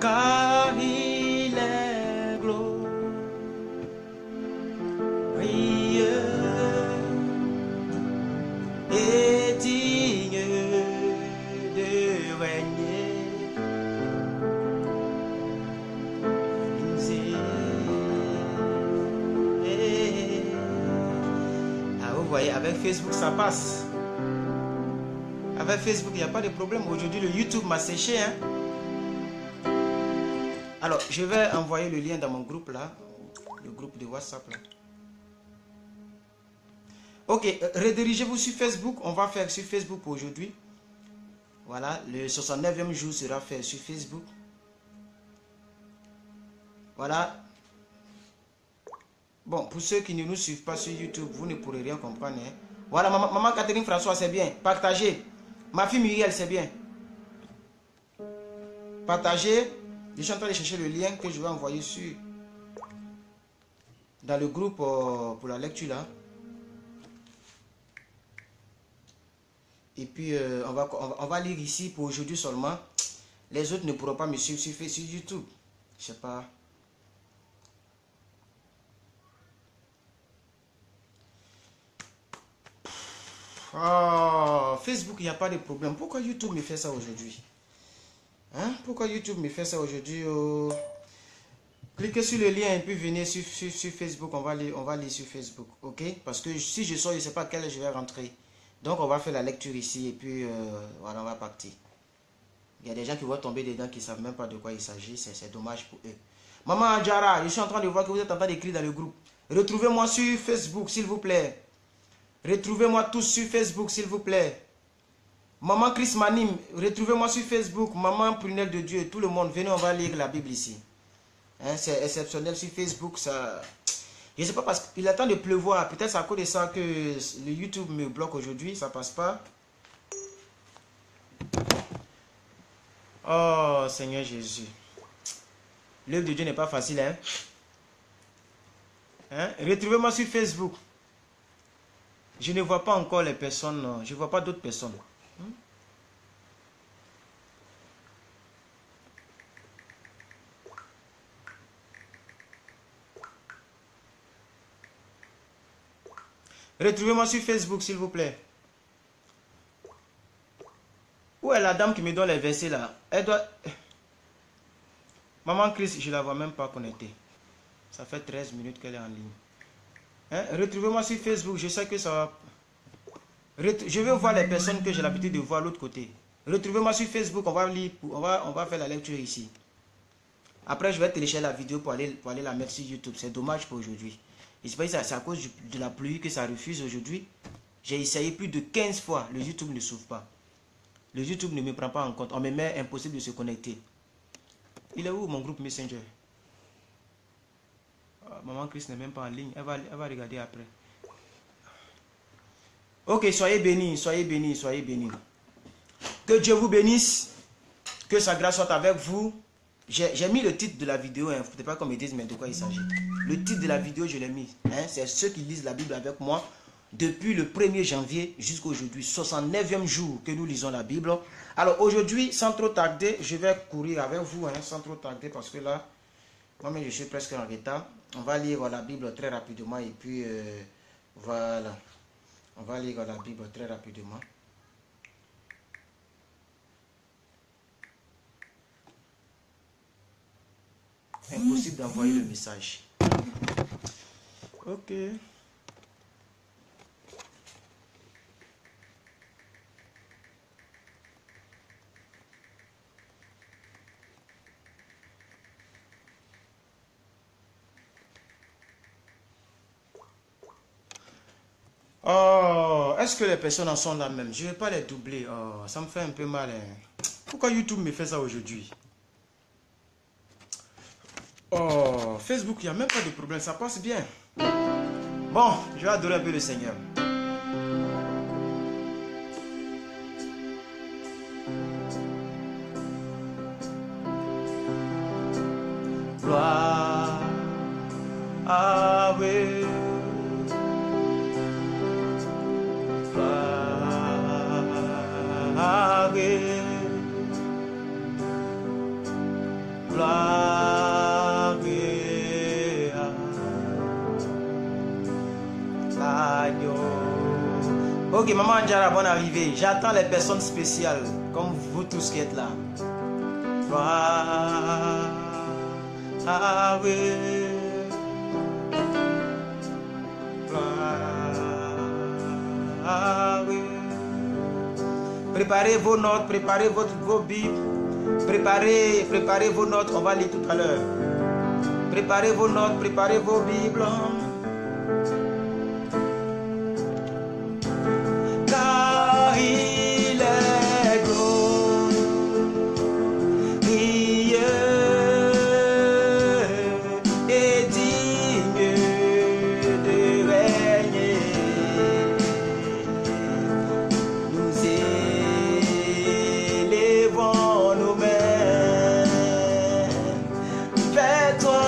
car il est glorieux et digne de régner. Ah, vous voyez, avec Facebook ça passe. Avec Facebook, il n'y a pas de problème. Aujourd'hui, le YouTube m'a séché. Hein? Alors, je vais envoyer le lien dans mon groupe là. Le groupe de WhatsApp là. Ok, redirigez-vous sur Facebook. On va faire sur Facebook aujourd'hui. Voilà, le 69e jour sera fait sur Facebook. Voilà. Bon, pour ceux qui ne nous suivent pas sur YouTube, vous ne pourrez rien comprendre. Hein? Voilà, maman Catherine François, c'est bien. Partagez. Ma fille Muriel, c'est bien. Partagez. Je suis en train de chercher le lien que je vais envoyer sur dans le groupe pour la lecture là. Et puis on va lire ici pour aujourd'hui seulement. Les autres ne pourront pas me suivre sur YouTube. Je sais pas. Oh, Facebook, il n'y a pas de problème. Pourquoi YouTube me fait ça aujourd'hui? Hein? Pourquoi YouTube me fait ça aujourd'hui? Oh. Cliquez sur le lien et puis venez sur Facebook. On va lire sur Facebook. Ok? Parce que si je sors, je ne sais pas quelle je vais rentrer. Donc on va faire la lecture ici et puis voilà, on va partir. Il y a des gens qui vont tomber dedans qui ne savent même pas de quoi il s'agit. C'est dommage pour eux. Maman Adjara, je suis en train de voir que vous êtes en train d'écrire dans le groupe. Retrouvez-moi sur Facebook, s'il vous plaît. Retrouvez-moi tous sur Facebook, s'il vous plaît. Maman Chris Manim, retrouvez-moi sur Facebook. Maman Prunelle de Dieu, tout le monde, venez, on va lire la Bible ici. Hein, c'est exceptionnel sur Facebook, ça... Je ne sais pas, parce qu'il est temps de pleuvoir. Peut-être c'est à cause de ça que le YouTube me bloque aujourd'hui, ça passe pas. Oh, Seigneur Jésus. L'œuvre de Dieu n'est pas facile, hein? Hein? Retrouvez-moi sur Facebook. Je ne vois pas encore les personnes, je ne vois pas d'autres personnes. Retrouvez-moi sur Facebook, s'il vous plaît. Où est la dame qui me donne les versets là? Elle doit... Maman Chris, je ne la vois même pas connectée. Ça fait 13 minutes qu'elle est en ligne. Hein? Retrouvez-moi sur Facebook, je sais que ça va... Je vais voir les personnes que j'ai l'habitude de voir de l'autre côté. Retrouvez-moi sur Facebook, on va lire, on va faire la lecture ici. Après, je vais télécharger la vidéo pour aller la mettre sur YouTube. C'est dommage pour aujourd'hui. C'est à cause de la pluie que ça refuse aujourd'hui. J'ai essayé plus de 15 fois. Le YouTube ne s'ouvre pas. Le YouTube ne me prend pas en compte. On me met impossible de se connecter. Il est où mon groupe Messenger? Maman Chris n'est même pas en ligne. Elle va regarder après. Ok, soyez bénis, soyez bénis, soyez bénis. Que Dieu vous bénisse. Que sa grâce soit avec vous. J'ai mis le titre de la vidéo, hein. Faut pas qu'on me dise mais de quoi il s'agit. Le titre de la vidéo, je l'ai mis. Hein. C'est ceux qui lisent la Bible avec moi depuis le 1er janvier jusqu'à aujourd'hui, 69e jour que nous lisons la Bible. Alors aujourd'hui, sans trop tarder, je vais courir avec vous, hein, sans trop tarder, parce que là, moi-même je suis presque en retard. On va lire la Bible très rapidement et puis voilà. On va lire la Bible très rapidement. Impossible d'envoyer le message. Ok. Oh, est-ce que les personnes en sont là même? Je ne vais pas les doubler. Oh, ça me fait un peu mal. Hein. Pourquoi YouTube me fait ça aujourd'hui? Oh, Facebook, il n'y a même pas de problème, ça passe bien. Bon, je vais adorer un peu le Seigneur. Gloire à Dieu. Gloire à Dieu. Ok, maman Andjara, bonne arrivée. J'attends les personnes spéciales, comme vous tous qui êtes là. Préparez vos notes, préparez vos bibles. Préparez vos notes, on va lire tout à l'heure. Préparez vos notes, préparez vos bibles. Car il est glorieux et digne de régner. Nous élevons nos mains vers toi.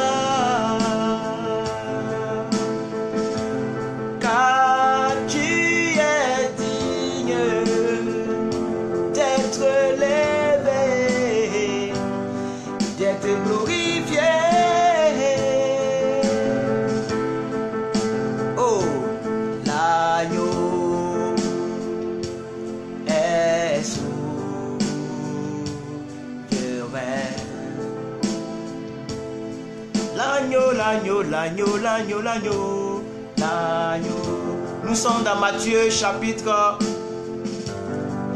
L'agneau. Nous sommes dans Matthieu chapitre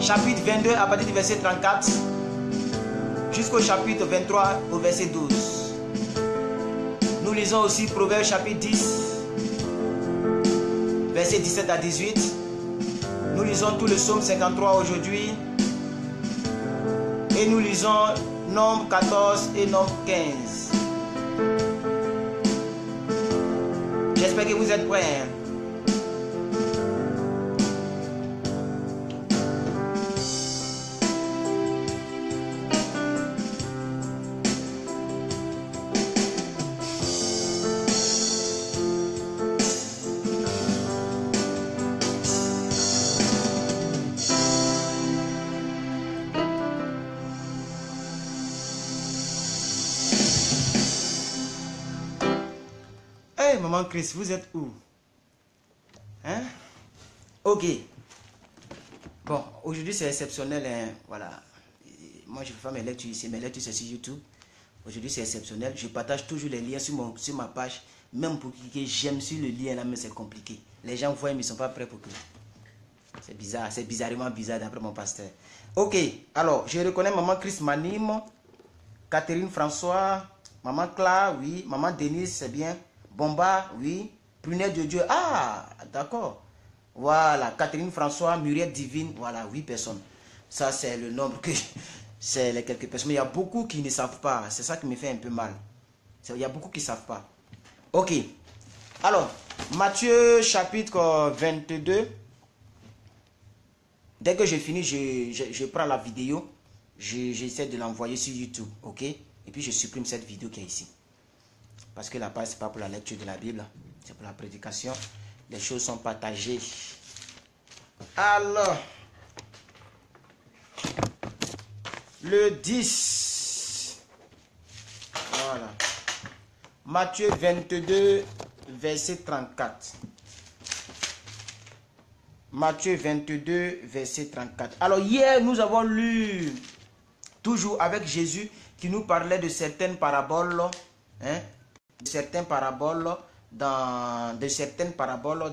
22 à partir du verset 34 jusqu'au chapitre 23 au verset 12. Nous lisons aussi Proverbes chapitre 10 verset 17 à 18. Nous lisons tout le psaume 53 aujourd'hui. Et nous lisons Nombre 14 et Nombre 15. J'espère que vous êtes prêts. Hey, maman Chris, vous êtes où? Hein? Ok. Bon, aujourd'hui c'est exceptionnel, hein? Voilà. Moi je fais mes lectures ici, mes lectures c'est sur YouTube. Aujourd'hui c'est exceptionnel. Je partage toujours les liens sur ma page. Même pour cliquer j'aime sur le lien là, mais c'est compliqué. Les gens voient mais ils ne sont pas prêts pour cliquer. C'est bizarre, c'est bizarrement bizarre d'après mon pasteur. Ok, alors je reconnais maman Chris Manim, Catherine François, maman Clara, oui, maman Denise, c'est bien. Bomba, oui. Prunelle de Dieu, ah, d'accord. Voilà, Catherine François, Muriel Divine, voilà, 8 personnes. Ça, c'est le nombre que... C'est les quelques personnes. Mais il y a beaucoup qui ne savent pas. C'est ça qui me fait un peu mal. Il y a beaucoup qui ne savent pas. Ok. Alors, Matthieu chapitre 22. Dès que j'ai fini, je prends la vidéo. J'essaie de l'envoyer sur YouTube, ok? Et puis, je supprime cette vidéo qui est ici. Parce que la page, ce n'est pas pour la lecture de la Bible, c'est pour la prédication. Les choses sont partagées. Alors, le 10. Voilà. Matthieu 22, verset 34. Matthieu 22, verset 34. Alors, hier, nous avons lu, toujours avec Jésus, qui nous parlait de certaines paraboles, hein, de certaines paraboles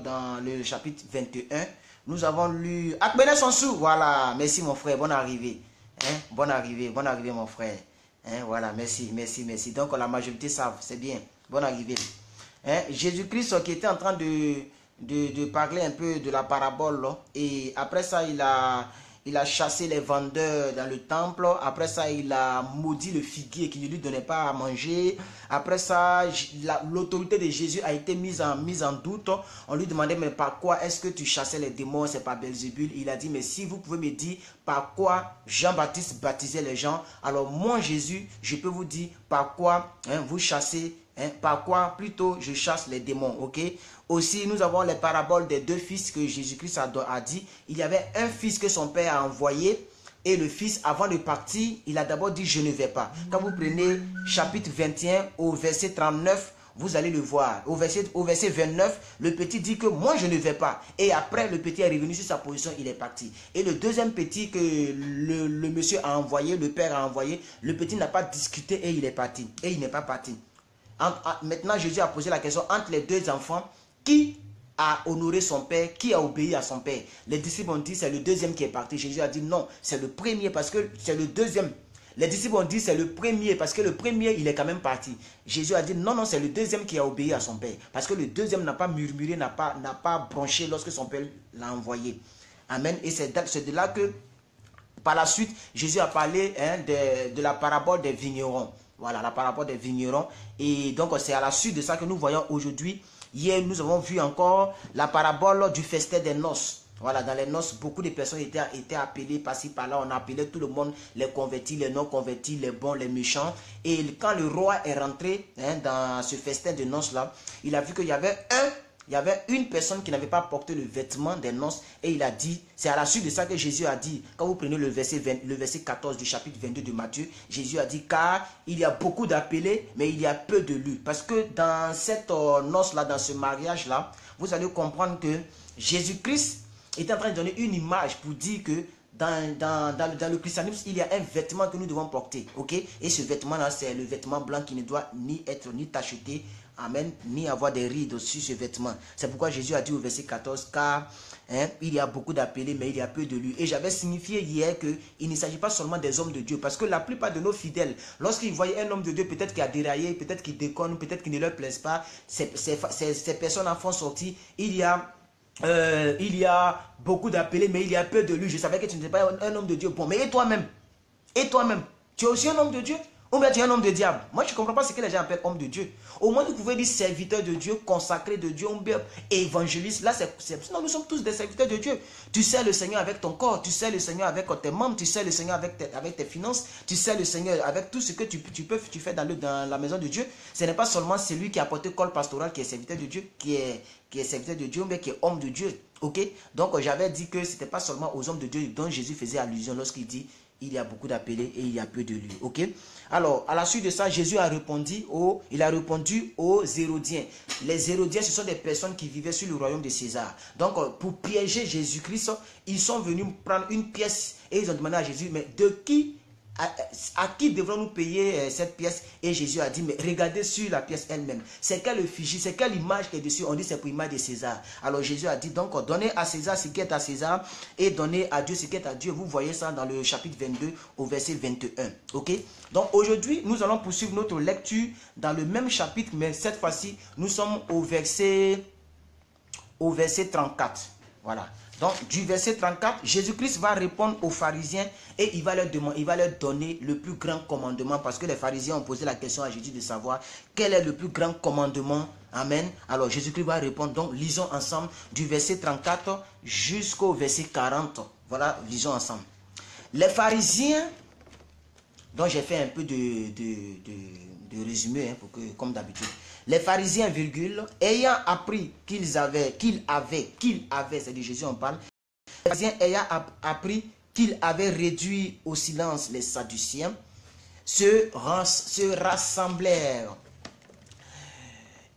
dans le chapitre 21. Nous avons lu Akbene Sonsou, voilà, merci mon frère, bonne arrivée, hein? Bonne arrivée mon frère, hein? Voilà, merci. Donc la majorité savent, c'est bien, bonne arrivée, hein? Jésus-Christ qui était en train de parler un peu de la parabole, et après ça il a chassé les vendeurs dans le temple. Après ça, il a maudit le figuier qui ne lui donnait pas à manger. Après ça, l'autorité de Jésus a été mise en doute. On lui demandait, mais par quoi est-ce que tu chassais les démons? C'est par Belzébul. Il a dit, mais si vous pouvez me dire par quoi Jean-Baptiste baptisait les gens, alors moi, Jésus, je peux vous dire par quoi vous chassez, par quoi plutôt je chasse les démons, ok? Aussi, nous avons les paraboles des deux fils que Jésus-Christ a dit. Il y avait un fils que son père a envoyé. Et le fils, avant de partir, il a d'abord dit, je ne vais pas. Quand vous prenez chapitre 21 au verset 39, Vous allez le voir. Au verset 29, le petit dit que moi je ne vais pas. Et après, le petit est revenu sur sa position, il est parti. Et le deuxième petit que le monsieur a envoyé, le père a envoyé, le petit n'a pas discuté et il est parti. Et il n'est pas parti. Maintenant, Jésus a posé la question entre les deux enfants, qui a honoré son père, qui a obéi à son père? Les disciples ont dit c'est le deuxième qui est parti. Jésus a dit non, c'est le premier parce que c'est le deuxième. Les disciples ont dit c'est le premier parce que le premier il est quand même parti. Jésus a dit non, non, c'est le deuxième qui a obéi à son père. Parce que le deuxième n'a pas murmuré, n'a pas bronché lorsque son père l'a envoyé. Amen. Et c'est de là que par la suite Jésus a parlé de la parabole des vignerons. Voilà, la parabole des vignerons. Et donc c'est à la suite de ça que nous voyons aujourd'hui. Hier nous avons vu encore la parabole du festin des noces. Voilà, dans les noces, beaucoup de personnes étaient appelées par-ci, par-là. On appelait tout le monde, les convertis, les non-convertis, les bons, les méchants. Et quand le roi est rentré dans ce festin de noces-là, il a vu qu'il y avait une personne qui n'avait pas porté le vêtement des noces. Et il a dit, c'est à la suite de ça que Jésus a dit, quand vous prenez le verset 14 du chapitre 22 de Matthieu, Jésus a dit, car il y a beaucoup d'appelés, mais il y a peu de lus. Parce que dans cette noce-là, dans ce mariage-là, vous allez comprendre que Jésus-Christ est en train de donner une image pour dire que dans le christianisme, il y a un vêtement que nous devons porter. Ok? Et ce vêtement-là, c'est le vêtement blanc qui ne doit ni être ni tacheté, amen, ni avoir des rides sur ce vêtement. C'est pourquoi Jésus a dit au verset 14, car il y a beaucoup d'appelés, mais il y a peu de lus. Et j'avais signifié hier qu'il ne s'agit pas seulement des hommes de Dieu, parce que la plupart de nos fidèles, lorsqu'ils voyaient un homme de Dieu, peut-être qui a déraillé, peut-être qu'il déconne, peut-être qu'il ne leur plaise pas, ces personnes en font sortir. Il y a beaucoup d'appelés, mais il y a peu de lus. Je savais que tu n'étais pas un homme de Dieu. Bon, mais et toi-même? Et toi-même? Tu es aussi un homme de Dieu? Ou bien tu es un homme de diable? Moi, je ne comprends pas ce que les gens appellent homme de Dieu. Au moins, vous pouvez dire serviteur de Dieu, consacré de Dieu, évangéliste. Là, non, nous sommes tous des serviteurs de Dieu. Tu sers le Seigneur avec ton corps, tu sers le Seigneur avec tes membres, tu sers le Seigneur avec tes finances, tu sers le Seigneur avec tout ce que tu fais dans la maison de Dieu. Ce n'est pas seulement celui qui a porté col pastoral qui est serviteur de Dieu, qui est serviteur de Dieu, mais qui est homme de Dieu. Ok? Donc, j'avais dit que ce n'était pas seulement aux hommes de Dieu dont Jésus faisait allusion lorsqu'il dit il y a beaucoup d'appelés et il y a peu de lus. Ok? Alors, à la suite de ça, Jésus a répondu aux Hérodiens. Les Hérodiens, ce sont des personnes qui vivaient sur le royaume de César. Donc, pour piéger Jésus-Christ, ils sont venus prendre une pièce et ils ont demandé à Jésus, mais à qui devrons-nous payer cette pièce? Et Jésus a dit, mais regardez sur la pièce elle-même. C'est quelle effigie, c'est quelle image qui est dessus? On dit c'est pour l'image de César. Alors Jésus a dit, donc donnez à César ce qui est à César et donnez à Dieu ce qui est à Dieu. Vous voyez ça dans le chapitre 22 au verset 21. Ok? Donc aujourd'hui, nous allons poursuivre notre lecture dans le même chapitre, mais cette fois-ci, nous sommes au verset 34. Voilà. Donc, du verset 34, Jésus-Christ va répondre aux pharisiens et il va leur donner le plus grand commandement parce que les pharisiens ont posé la question à Jésus de savoir quel est le plus grand commandement. Amen. Alors, Jésus-Christ va répondre. Donc, lisons ensemble du verset 34 jusqu'au verset 40. Voilà, lisons ensemble. Les pharisiens, dont j'ai fait un peu de résumé, comme d'habitude. Les pharisiens, ayant appris qu'ils avaient, c'est de Jésus on parle, les pharisiens ayant appris qu'ils avaient réduit au silence les sadduciens, se rassemblèrent.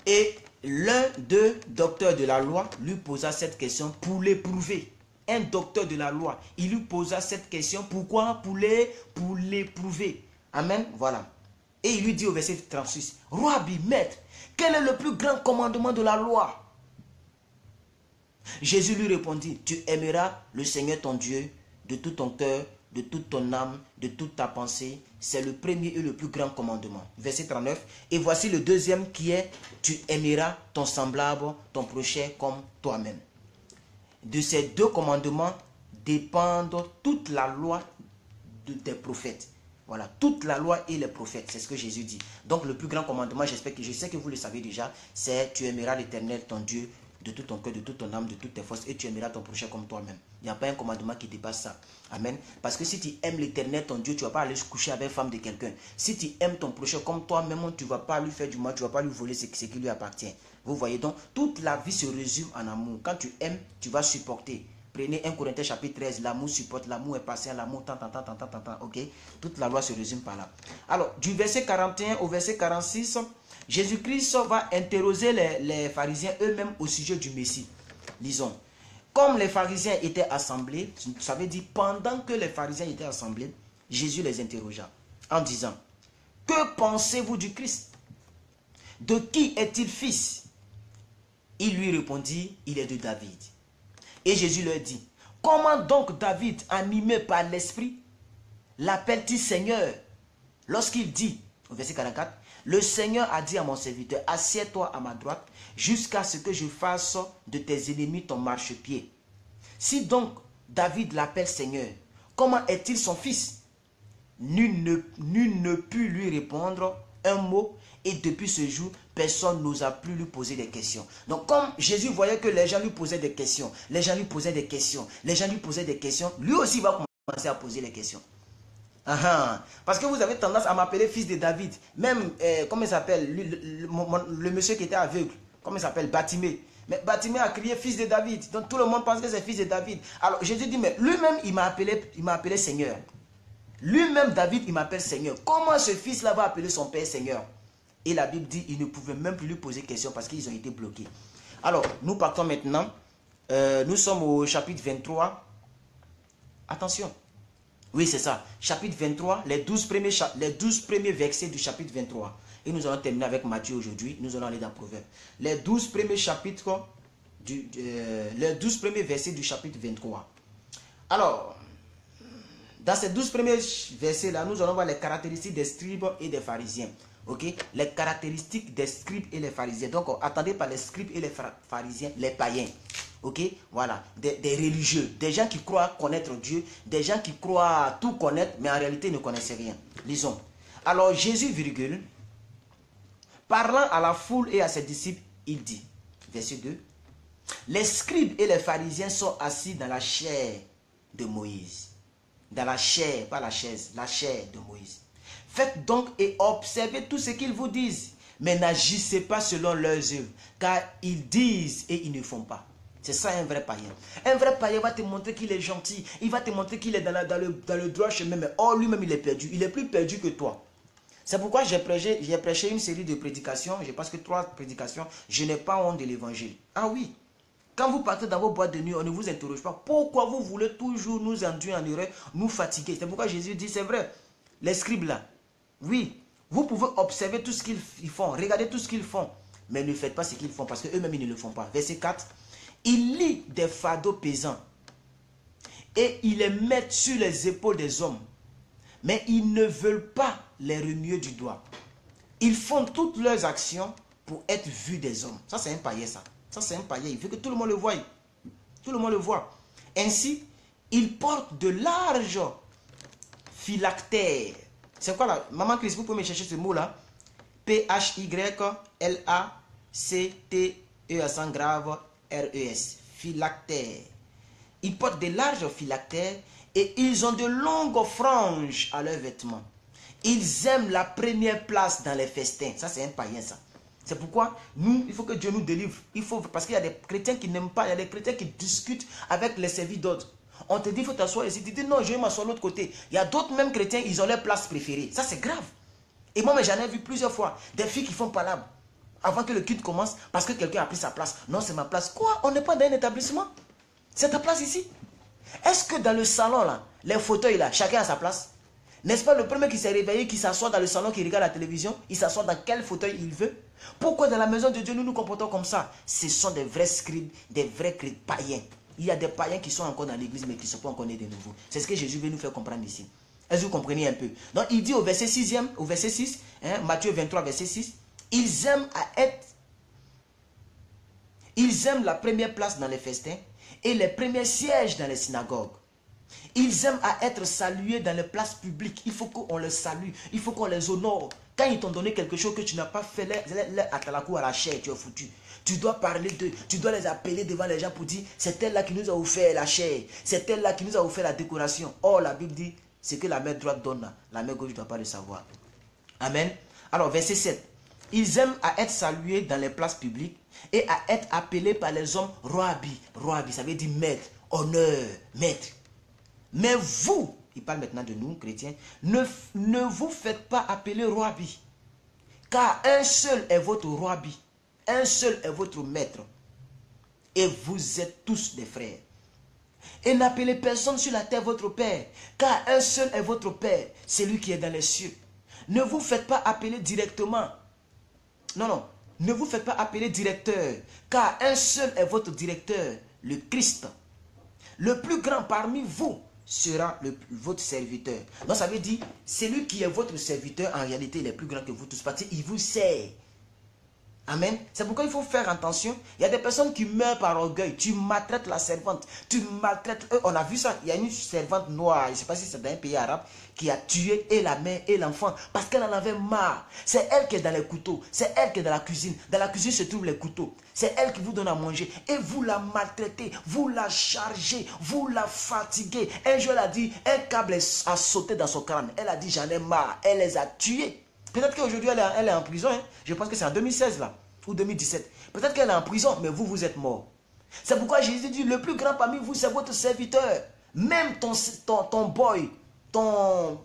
Et l'un d'eux, docteur de la loi, lui posa cette question pour l'éprouver. Un docteur de la loi, il lui posa cette question. Pourquoi? Pour l'éprouver. Amen. Voilà. Et il lui dit au verset 36, Rabbi, maître, quel est le plus grand commandement de la loi? Jésus lui répondit, tu aimeras le Seigneur ton Dieu de tout ton cœur, de toute ton âme, de toute ta pensée. C'est le premier et le plus grand commandement. Verset 39. Et voici le deuxième qui est, tu aimeras ton semblable, ton prochain comme toi-même. De ces deux commandements dépendent toute la loi des prophètes. Voilà, toute la loi et les prophètes, c'est ce que Jésus dit. Donc le plus grand commandement, je sais que vous le savez déjà, c'est tu aimeras l'Éternel, ton Dieu, de tout ton cœur, de toute ton âme, de toutes tes forces, et tu aimeras ton prochain comme toi-même. Il n'y a pas un commandement qui dépasse ça. Amen. Parce que si tu aimes l'Éternel, ton Dieu, tu ne vas pas aller se coucher avec la femme de quelqu'un. Si tu aimes ton prochain comme toi-même, tu ne vas pas lui faire du mal, tu ne vas pas lui voler ce qui lui appartient. Vous voyez donc, toute la vie se résume en amour. Quand tu aimes, tu vas supporter. Prenez 1 Corinthiens chapitre 13, l'amour supporte, l'amour est patient, l'amour tant, ok? Toute la loi se résume par là. Alors, du verset 41 au verset 46, Jésus-Christ va interroger les pharisiens eux-mêmes au sujet du Messie. Lisons. Comme les pharisiens étaient assemblés, ça veut dire pendant que les pharisiens étaient assemblés, Jésus les interrogea en disant, que pensez-vous du Christ? De qui est-il fils? Il lui répondit, il est de David. Et Jésus leur dit, comment donc David, animé par l'Esprit, l'appelle-t-il Seigneur? Lorsqu'il dit, au verset 44, le Seigneur a dit à mon serviteur, assieds-toi à ma droite, jusqu'à ce que je fasse de tes ennemis ton marchepied. Si donc David l'appelle Seigneur, comment est-il son fils? Nul ne put lui répondre un mot, et depuis ce jour, personne n'osa plus lui poser des questions. Donc comme Jésus voyait que les gens lui posaient des questions, les gens lui posaient des questions, les gens lui posaient des questions, lui aussi va commencer à poser les questions. Parce que vous avez tendance à m'appeler fils de David. Même, comment il s'appelle, le monsieur qui était aveugle, comment il s'appelle, Batimée. Mais Batimée a crié fils de David. Donc tout le monde pense que c'est fils de David. Alors Jésus dit, mais lui-même, il m'a appelé Seigneur. Lui-même, David, il m'appelle Seigneur. Comment ce fils-là va appeler son père Seigneur? Et la Bible dit, il ne pouvait même plus lui poser question parce qu'ils ont été bloqués. Alors, nous partons maintenant. Nous sommes au chapitre 23. Attention. Oui, c'est ça. Chapitre 23, les 12 premiers versets du chapitre 23. Et nous allons terminer avec Matthieu aujourd'hui. Nous allons aller dans Proverbes. Les 12 premiers chapitres, les 12 premiers versets du chapitre 23. Alors, dans ces 12 premiers versets-là, nous allons voir les caractéristiques des scribes et des pharisiens. Ok? Les caractéristiques des scribes et les pharisiens. Donc, attendez par les scribes et les pharisiens, les païens. Ok? Voilà. Des religieux. Des gens qui croient connaître Dieu. Des gens qui croient tout connaître, mais en réalité ne connaissent rien. Lisons. Alors, Jésus, virgule, parlant à la foule et à ses disciples, il dit, verset 2, les scribes et les pharisiens sont assis dans la chair de Moïse. Dans la chair, pas la chaise, la chair de Moïse. Faites donc et observez tout ce qu'ils vous disent, mais n'agissez pas selon leurs œuvres, car ils disent et ils ne font pas. C'est ça un vrai païen. Un vrai païen va te montrer qu'il est gentil, il va te montrer qu'il est dans le droit chemin, mais lui-même il est perdu, il est plus perdu que toi. C'est pourquoi j'ai prêché une série de prédications, je pense que 3 prédications, je n'ai pas honte de l'évangile. Ah oui. Quand vous partez dans vos boîtes de nuit, on ne vous interroge pas. Pourquoi vous voulez toujours nous induire en erreur, nous fatiguer? C'est pourquoi Jésus dit, c'est vrai, les scribes là, oui, vous pouvez observer tout ce qu'ils font, regardez tout ce qu'ils font, mais ne faites pas ce qu'ils font, parce qu'eux-mêmes ils ne le font pas. Verset 4, ils lient des fardeaux pesants, et ils les mettent sur les épaules des hommes, mais ils ne veulent pas les remuer du doigt. Ils font toutes leurs actions pour être vus des hommes. Ça c'est un païen ça. Ça, c'est un païen. Il veut que tout le monde le voie. Tout le monde le voit. Ainsi, il porte de larges phylactères. C'est quoi là? Maman Chris, vous pouvez me chercher ce mot-là. P-H-Y-L-A-C-T-E accent grave R-E-S. Phylactères. Ils portent de larges phylactères et ils ont de longues franges à leurs vêtements. Ils aiment la première place dans les festins. Ça, c'est un païen, ça. C'est pourquoi nous, il faut que Dieu nous délivre. Parce qu'il y a des chrétiens qui n'aiment pas, il y a des chrétiens qui discutent avec les serviteurs d'autres. On te dit, il faut t'asseoir ici. Tu dis, non, je vais m'asseoir de l'autre côté. Il y a d'autres mêmes chrétiens, ils ont leur place préférée. Ça, c'est grave. Et moi, j'en ai vu plusieurs fois. Des filles qui font palabre avant que le culte commence parce que quelqu'un a pris sa place. Non, c'est ma place. Quoi? On n'est pas dans un établissement? C'est ta place ici. Est-ce que dans le salon, là, les fauteuils, là, chacun a sa place? N'est-ce pas le premier qui s'est réveillé, qui s'assoit dans le salon, qui regarde la télévision, il s'assoit dans quel fauteuil il veut? Pourquoi dans la maison de Dieu, nous nous comportons comme ça? Ce sont des vrais scribes, des vrais païens. Il y a des païens qui sont encore dans l'église, mais qui ne sont pas encore nés de nouveau. C'est ce que Jésus veut nous faire comprendre ici. Est-ce que vous comprenez un peu? Donc il dit au verset 6, Matthieu 23, verset 6, ils aiment la première place dans les festins et les premiers sièges dans les synagogues. Ils aiment à être salués dans les places publiques. Il faut qu'on les salue. Il faut qu'on les honore. Quand ils t'ont donné quelque chose que tu n'as pas fait, les atalakou à la chair, tu es foutu. Tu dois parler d'eux. Tu dois les appeler devant les gens pour dire, c'est elle-là qui nous a offert la chair. C'est elle-là qui nous a offert la décoration. Or, la Bible dit, ce que la main droite donne, la main gauche ne doit pas le savoir. Amen. Alors, verset 7. Ils aiment à être salués dans les places publiques et à être appelés par les hommes Roabi. Roabi, ça veut dire maître, honneur, maître. Mais vous, il parle maintenant de nous, chrétiens, ne vous faites pas appeler Roabi, Car un seul est votre roi, un seul est votre maître. Et vous êtes tous des frères. Et n'appelez personne sur la terre votre père, car un seul est votre père, celui qui est dans les cieux. Ne vous faites pas appeler directement. Non, non. Ne vous faites pas appeler directeur, car un seul est votre directeur, le Christ. Le plus grand parmi vous sera votre serviteur. Donc ça veut dire, celui qui est votre serviteur, en réalité, il est plus grand que vous tous, parce qu'il vous sert. Amen. C'est pourquoi il faut faire attention. Il y a des personnes qui meurent par orgueil. Tu maltraites la servante. Tu maltraites... On a vu ça. Il y a une servante noire, je ne sais pas si c'est dans un pays arabe, qui a tué et la mère et l'enfant parce qu'elle en avait marre. C'est elle qui est dans les couteaux. C'est elle qui est dans la cuisine. Dans la cuisine se trouvent les couteaux. C'est elle qui vous donne à manger. Et vous la maltraitez. Vous la chargez. Vous la fatiguez. Un jour, elle a dit, un câble a sauté dans son crâne. Elle a dit, j'en ai marre. Elle les a tués. Peut-être qu'aujourd'hui, elle est en prison. Hein. Je pense que c'est en 2016 là, ou 2017. Peut-être qu'elle est en prison, mais vous, vous êtes mort. C'est pourquoi Jésus dit, le plus grand parmi vous, c'est votre serviteur. Même ton boy,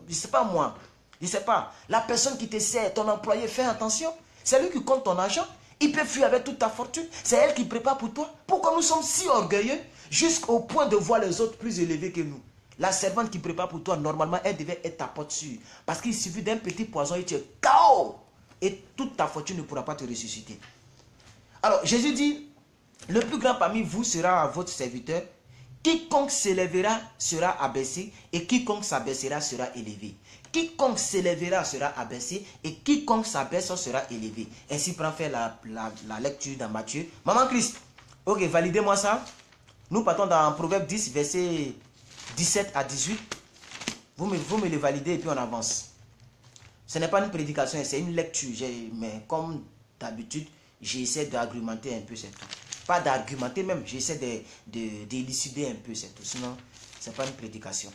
je sais pas moi, je sais pas, la personne qui te sert, ton employé, fais attention. C'est lui qui compte ton argent. Il peut fuir avec toute ta fortune. C'est elle qui prépare pour toi. Pourquoi nous sommes si orgueilleux jusqu'au point de voir les autres plus élevés que nous? La servante qui prépare pour toi, normalement, elle devait être ta porte sûre. Parce qu'il suffit d'un petit poison et tu es KO. Et toute ta fortune ne pourra pas te ressusciter. Alors, Jésus dit, le plus grand parmi vous sera votre serviteur. Quiconque s'élèvera sera abaissé et quiconque s'abaissera sera élevé. Quiconque s'élèvera sera abaissé et quiconque s'abaisse sera élevé. Ainsi prend faire la lecture dans Matthieu. Maman Christ, ok, validez-moi ça. Nous partons dans Proverbe 10, verset 17 à 18. Vous me le validez et puis on avance. Ce n'est pas une prédication, c'est une lecture. Mais comme d'habitude, j'essaie d'argumenter un peu, c'est tout. Pas d'argumenter même, j'essaie d'élucider un peu, c'est tout. Sinon, ce n'est pas une prédication.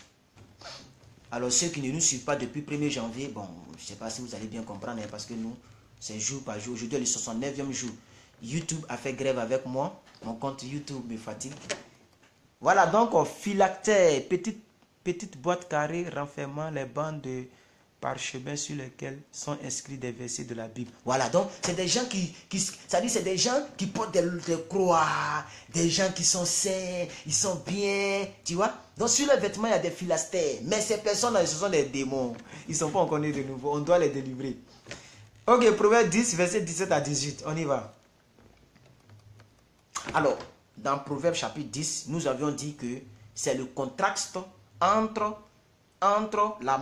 Alors ceux qui ne nous suivent pas depuis 1er janvier, bon, je ne sais pas si vous allez bien comprendre, hein, parce que nous, c'est jour par jour. Aujourd'hui, le 69e jour. YouTube a fait grève avec moi. Mon compte YouTube me fatigue. Voilà donc, phylactère, petite boîte carrée renfermant les bandes de parchemin sur lesquels sont inscrits des versets de la Bible. Voilà, donc c'est des gens ça dit c'est des gens qui portent des croix, des gens qui sont saints, ils sont bien, tu vois. Donc sur les vêtements, il y a des phylactères, mais ces personnes-là, ce sont des démons. Ils ne sont pas encore nés de nouveau, on doit les délivrer. Ok, Proverbe 10, verset 17 à 18, on y va. Alors, dans Proverbe chapitre 10, nous avions dit que c'est le contraste entre la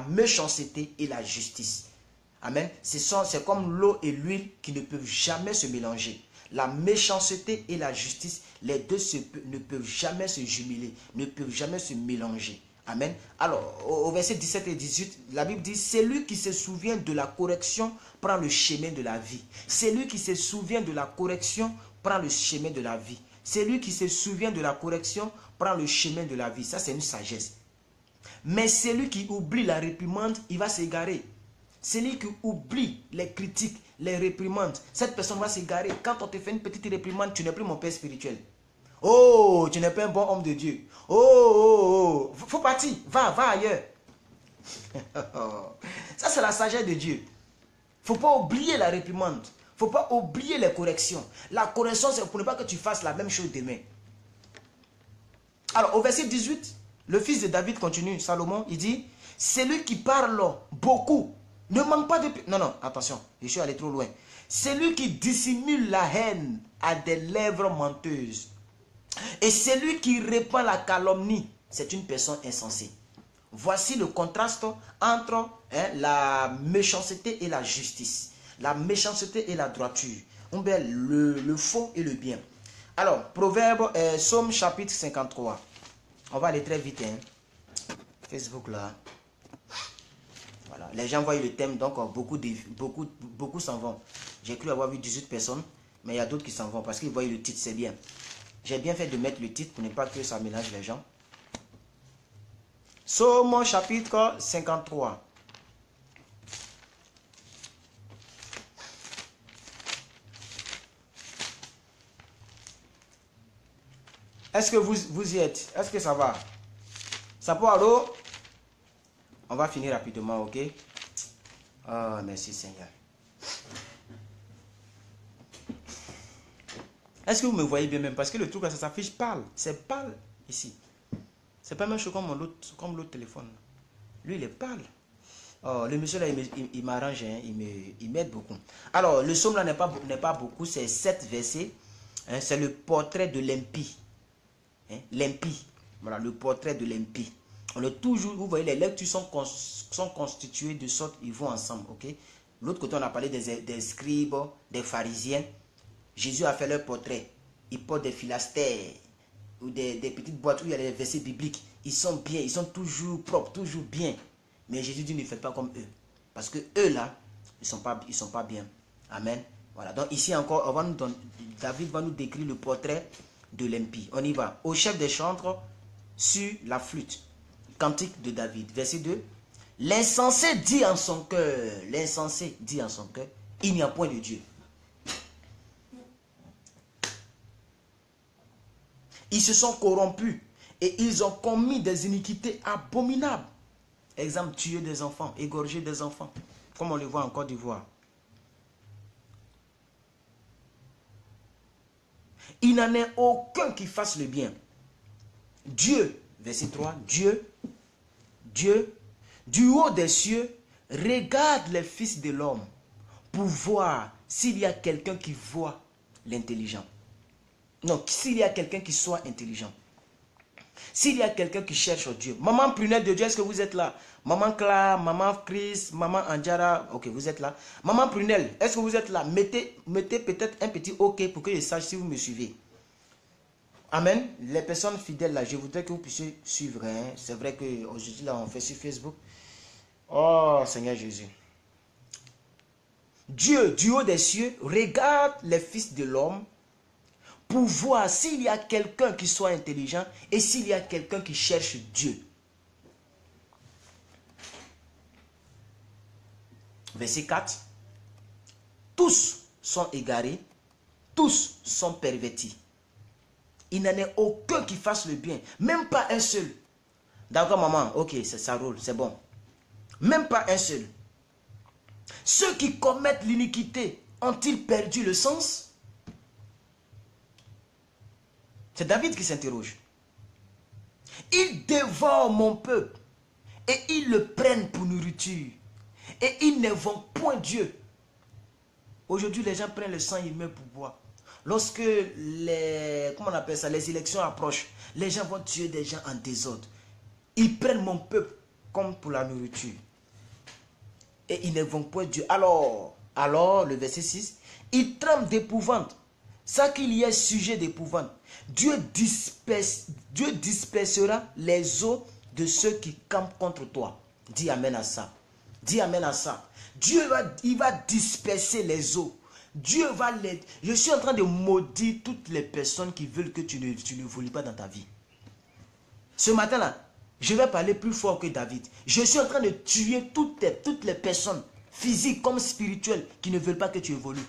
méchanceté et la justice. Amen. C'est comme l'eau et l'huile qui ne peuvent jamais se mélanger. La méchanceté et la justice, les deux ne peuvent jamais se jumeler, ne peuvent jamais se mélanger. Amen. Alors, au verset 17 et 18, la Bible dit, celui qui se souvient de la correction prend le chemin de la vie. Celui qui se souvient de la correction prend le chemin de la vie. Celui qui se souvient de la correction prend le chemin de la vie. Ça, c'est une sagesse. Mais celui qui oublie la réprimande, il va s'égarer. Celui qui oublie les critiques, les réprimandes, cette personne va s'égarer. Quand on te fait une petite réprimande, tu n'es plus mon père spirituel. Oh, tu n'es pas un bon homme de Dieu. Oh, faut partir. Va ailleurs. Ça, c'est la sagesse de Dieu. Il ne faut pas oublier la réprimande. Il ne faut pas oublier les corrections. La correction, c'est pour ne pas que tu fasses la même chose demain. Alors, au verset 18, le fils de David continue, Salomon, il dit, celui qui parle beaucoup ne manque pas de... Non, attention, je suis allé trop loin. Celui qui dissimule la haine a des lèvres menteuses. Et celui qui répand la calomnie, c'est une personne insensée. Voici le contraste entre la méchanceté et la justice. La méchanceté et la droiture. Le faux et le bien. Alors, Proverbe, Psaume chapitre 53. On va aller très vite. Hein. Facebook là. Voilà. Les gens voient le thème, donc beaucoup s'en vont. J'ai cru avoir vu 18 personnes, mais il y a d'autres qui s'en vont parce qu'ils voient le titre, c'est bien. J'ai bien fait de mettre le titre pour ne pas que ça mélange les gens. Psaume chapitre 53. Est-ce que vous y êtes? Est-ce que ça va? Ça peut aller? On va finir rapidement, ok? Oh, merci Seigneur. Est-ce que vous me voyez bien même? Parce que le truc, ça s'affiche pâle. C'est pâle ici. C'est pas même chose comme l'autre téléphone. Lui, il est pâle. Oh, le monsieur là, il m'arrange, hein, il m'aide beaucoup. Alors, le psaume là n'est pas beaucoup, c'est 7 versets. Hein, c'est le portrait de l'impie. Hein, l'impie. Voilà, le portrait de l'impie. On est toujours, vous voyez, les lectures sont constituées de sorte ils vont ensemble, ok? L'autre côté, on a parlé des scribes, des pharisiens. Jésus a fait leur portrait. Ils portent des philastères ou des petites boîtes où il y a des versets bibliques. Ils sont bien, ils sont toujours propres, toujours bien. Mais Jésus dit, ne faites pas comme eux. Parce que eux là, ils sont pas bien. Amen. Voilà. Donc ici encore, David va nous décrire le portrait de l'impie. On y va. Au chef des chantres, sur la flûte. Cantique de David. Verset 2. L'insensé dit en son cœur. L'insensé dit en son cœur. Il n'y a point de Dieu. Ils se sont corrompus. Et ils ont commis des iniquités abominables. Exemple, tuer des enfants, égorger des enfants, comme on le voit en Côte d'Ivoire. Il n'en est aucun qui fasse le bien. Dieu, verset 3, Dieu, du haut des cieux, regarde les fils de l'homme pour voir s'il y a quelqu'un qui voit l'intelligent. Non, s'il y a quelqu'un qui soit intelligent. S'il y a quelqu'un qui cherche Dieu. Maman Prunelle de Dieu, est-ce que vous êtes là? Maman Clara, maman Chris, maman Anjara, ok, vous êtes là. Maman Prunelle, est-ce que vous êtes là? Mettez peut-être un petit ok pour que je sache si vous me suivez. Amen. Les personnes fidèles là, je voudrais que vous puissiez suivre. Hein. C'est vrai qu'aujourd'hui là, on fait sur Facebook. Oh Seigneur Jésus. Dieu, du haut des cieux, regarde les fils de l'homme pour voir s'il y a quelqu'un qui soit intelligent et s'il y a quelqu'un qui cherche Dieu. Verset 4. Tous sont égarés, tous sont pervertis. Il n'en est aucun qui fasse le bien, même pas un seul. D'accord maman, ok, ça roule, c'est bon. Même pas un seul. Ceux qui commettent l'iniquité ont-ils perdu le sens? C'est David qui s'interroge. Ils dévorent mon peuple et ils le prennent pour nourriture. Et ils ne vont point Dieu. Aujourd'hui, les gens prennent le sang humain pour boire. Lorsque comment on appelle ça, les élections approchent, les gens vont tuer des gens en désordre. Ils prennent mon peuple comme pour la nourriture. Et ils ne vont point Dieu. Alors, le verset 6, ils tremblent d'épouvante. Ça qu'il y ait sujet d'épouvante. Dieu dispersera les eaux de ceux qui campent contre toi. Dis amen à ça. Dis amen à ça. Dieu va disperser les eaux. Dieu va les... Je suis en train de maudire toutes les personnes qui veulent que tu ne voles pas dans ta vie. Ce matin-là, je vais parler plus fort que David. Je suis en train de tuer toutes les personnes, physiques comme spirituelles, qui ne veulent pas que tu évolues.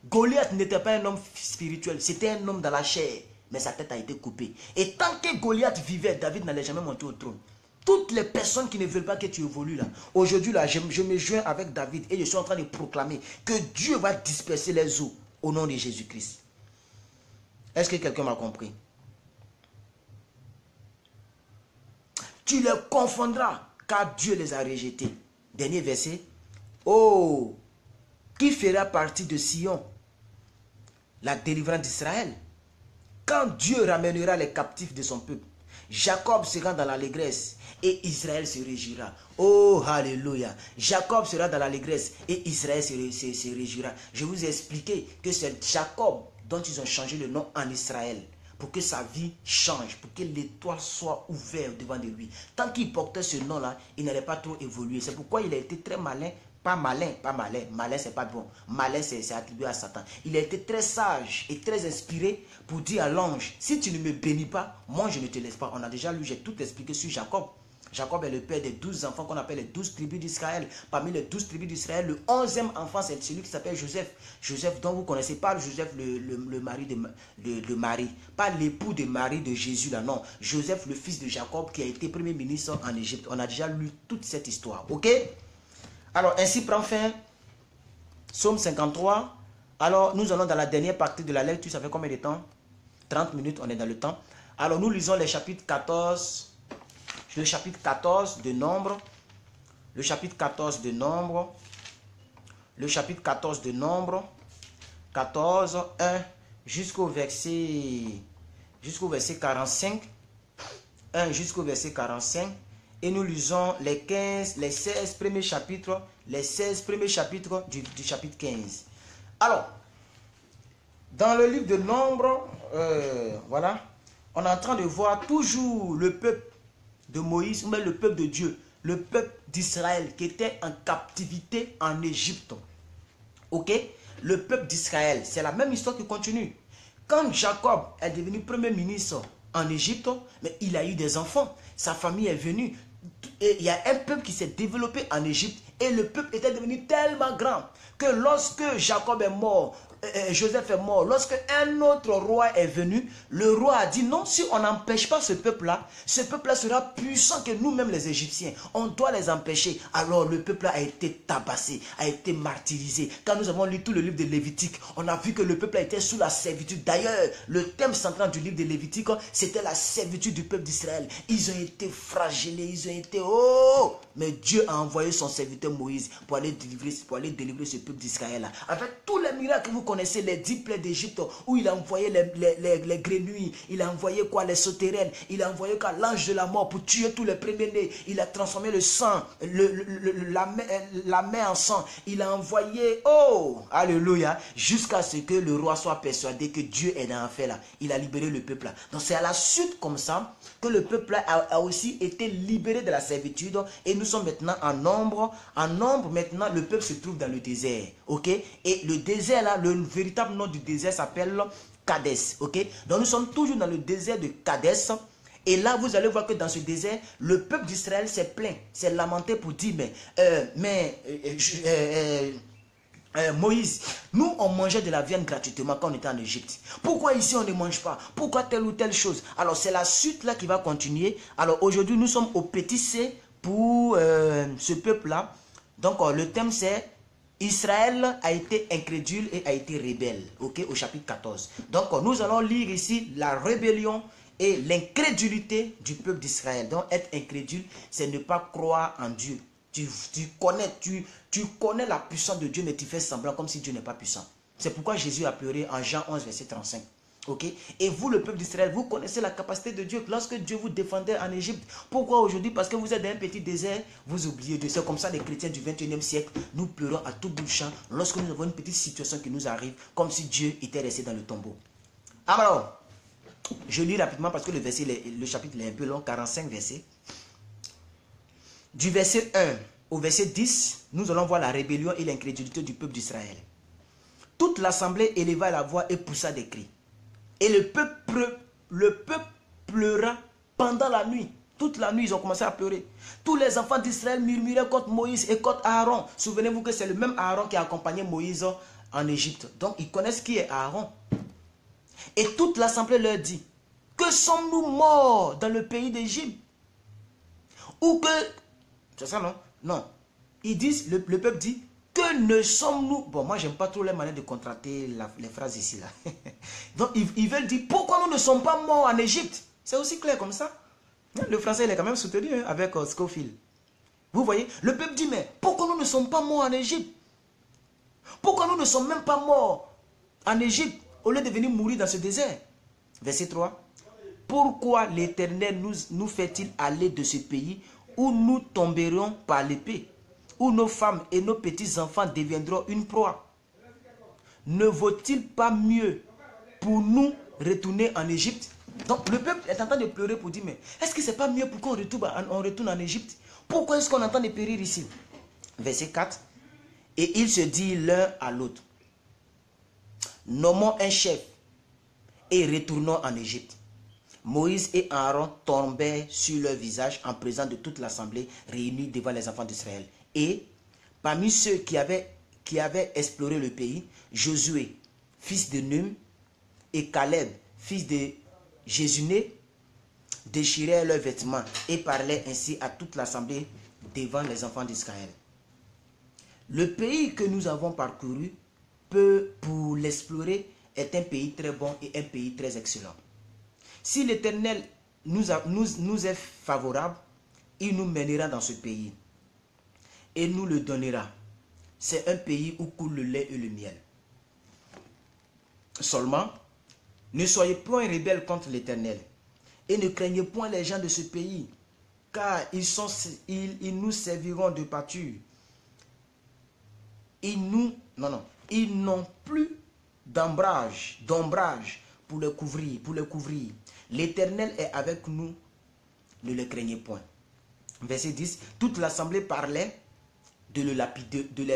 Goliath n'était pas un homme spirituel, c'était un homme dans la chair, mais sa tête a été coupée. Et tant que Goliath vivait, David n'allait jamais monter au trône. Toutes les personnes qui ne veulent pas que tu évolues là, aujourd'hui là, je me joins avec David et je suis en train de proclamer que Dieu va disperser les eaux au nom de Jésus-Christ. Est-ce que quelqu'un m'a compris? Tu les confondras car Dieu les a rejetés. Dernier verset. Oh, qui fera partie de Sion, la délivrance d'Israël? Quand Dieu ramènera les captifs de son peuple, Jacob sera dans l'allégresse et Israël se réjouira. Oh, alléluia. Jacob sera dans l'allégresse et Israël se réjouira. Je vous ai expliqué que c'est Jacob dont ils ont changé le nom en Israël. Pour que sa vie change, pour que l'étoile soit ouverte devant de lui. Tant qu'il portait ce nom-là, il n'allait pas trop évoluer. C'est pourquoi il a été très malin. Pas malin. Malin, c'est pas bon. Malin, c'est attribué à Satan. Il a été très sage et très inspiré pour dire à l'ange, si tu ne me bénis pas, moi je ne te laisse pas. On a déjà lu, j'ai tout expliqué sur Jacob. Jacob est le père des 12 enfants qu'on appelle les 12 tribus d'Israël. Parmi les 12 tribus d'Israël, le 11e enfant, c'est celui qui s'appelle Joseph. Joseph dont vous connaissez pas, Joseph le mari de Marie. Pas l'époux de Marie de Jésus là, non. Joseph, le fils de Jacob, qui a été premier ministre en Égypte. On a déjà lu toute cette histoire, ok? Alors, ainsi prend fin Psaume 53, Alors, nous allons dans la dernière partie de la lecture. Ça fait combien de temps? 30 minutes, on est dans le temps. Alors, nous lisons le chapitre 14 de Nombre. Le chapitre 14 de Nombre. Le chapitre 14 de Nombre. 14, 1 jusqu'au verset 45. 1 jusqu'au verset 45. Et nous lisons les 16 premiers chapitres. Les 16 premiers chapitres du chapitre 15. Alors, dans le livre de Nombre, voilà, on est en train de voir toujours le peuple de Moïse, ou même le peuple de Dieu, le peuple d'Israël qui était en captivité en Égypte. Ok? Le peuple d'Israël, c'est la même histoire qui continue. Quand Jacob est devenu premier ministre en Égypte, mais il a eu des enfants, sa famille est venue. Et il y a un peuple qui s'est développé en Égypte et le peuple était devenu tellement grand que lorsque Jacob est mort, Joseph est mort, lorsque un autre roi est venu, le roi a dit non, si on n'empêche pas ce peuple-là sera puissant que nous-mêmes les Égyptiens. On doit les empêcher. Alors le peuple a été tabassé, a été martyrisé. Quand nous avons lu tout le livre de Lévitique, on a vu que le peuple a été sous la servitude. D'ailleurs, le thème central du livre de Lévitique, c'était la servitude du peuple d'Israël. Ils ont été flagellés, ils ont été... Oh! Mais Dieu a envoyé son serviteur Moïse pour aller délivrer ce peuple d'Israël. Avec tous les miracles que vous connaissez, les 10 plaies d'Égypte, où il a envoyé les grenouilles, il a envoyé quoi, les sauterelles, il a envoyé quoi, l'ange de la mort pour tuer tous les premiers-nés, il a transformé le sang, la main en sang, il a envoyé, oh, alléluia, jusqu'à ce que le roi soit persuadé que Dieu est dans l'affaire là. Il a libéré le peuple là. Donc c'est à la suite comme ça que le peuple a aussi été libéré de la servitude et nous sommes maintenant en nombre. En nombre, maintenant, le peuple se trouve dans le désert. Ok? Et le désert, là, le véritable nom du désert s'appelle Kadès. Ok? Donc, nous sommes toujours dans le désert de Kadès. Et là, vous allez voir que dans ce désert, le peuple d'Israël s'est plaint, s'est lamenté pour dire, Moïse, nous on mangeait de la viande gratuitement quand on était en Égypte. Pourquoi ici on ne mange pas? Pourquoi telle ou telle chose? Alors c'est la suite là qui va continuer. Alors aujourd'hui nous sommes au petit C pour ce peuple là. Donc le thème c'est Israël a été incrédule et a été rebelle. Ok, au chapitre 14. Donc nous allons lire ici la rébellion et l'incrédulité du peuple d'Israël. Donc être incrédule, c'est ne pas croire en Dieu. Tu connais la puissance de Dieu, mais tu fais semblant comme si Dieu n'est pas puissant. C'est pourquoi Jésus a pleuré en Jean 11, verset 35. Okay? Et vous, le peuple d'Israël, vous connaissez la capacité de Dieu. Lorsque Dieu vous défendait en Égypte, pourquoi aujourd'hui? Parce que vous êtes dans un petit désert, vous oubliez Dieu. C'est comme ça les chrétiens du 21e siècle, nous pleurons à tout bout de champ lorsque nous avons une petite situation qui nous arrive, comme si Dieu était resté dans le tombeau. Alors, je lis rapidement parce que le chapitre est un peu long, 45 versets. Du verset 1 au verset 10, nous allons voir la rébellion et l'incrédulité du peuple d'Israël. Toute l'assemblée éleva la voix et poussa des cris. Et le peuple pleura pendant la nuit. Toute la nuit, ils ont commencé à pleurer. Tous les enfants d'Israël murmuraient contre Moïse et contre Aaron. Souvenez-vous que c'est le même Aaron qui a accompagné Moïse en Égypte. Donc, ils connaissent qui est Aaron. Et toute l'assemblée leur dit, que sommes-nous morts dans le pays d'Égypte? Ou que... C'est ça, non? Non. Ils disent, le peuple dit, que ne sommes-nous... Bon, moi, j'aime pas trop les manières de contracter les phrases ici, là. Donc, ils veulent dire, pourquoi nous ne sommes pas morts en Égypte? C'est aussi clair comme ça. Le français, il est quand même soutenu hein, avec Scofield. Vous voyez? Le peuple dit, mais pourquoi nous ne sommes pas morts en Égypte? Pourquoi nous ne sommes même pas morts en Égypte au lieu de venir mourir dans ce désert? Verset 3. Pourquoi l'Éternel nous fait-il aller de ce pays où nous tomberions par l'épée, où nos femmes et nos petits-enfants deviendront une proie? Ne vaut-il pas mieux pour nous retourner en Égypte? Donc le peuple est en train de pleurer pour dire, mais est-ce que ce n'est pas mieux pour qu'on retourne en Égypte? Pourquoi est-ce qu'on est en train de périr ici? Verset 4. Et ils se disent l'un à l'autre, nommons un chef et retournons en Égypte. Moïse et Aaron tombèrent sur leur visage en présence de toute l'assemblée réunie devant les enfants d'Israël. Et parmi ceux qui avaient exploré le pays, Josué, fils de Num, et Caleb, fils de Jésuné, déchirèrent leurs vêtements et parlaient ainsi à toute l'assemblée devant les enfants d'Israël. Le pays que nous avons parcouru, pour l'explorer, est un pays très bon et un pays très excellent. Si l'Éternel nous est favorable, il nous mènera dans ce pays et nous le donnera. C'est un pays où coule le lait et le miel. Seulement, ne soyez point rebelles contre l'Éternel et ne craignez point les gens de ce pays, car ils nous serviront de pâture. Ils n'ont plus d'ombrage pour les couvrir. L'Éternel est avec nous, ne le craignez point. Verset 10, toute l'assemblée parlait de les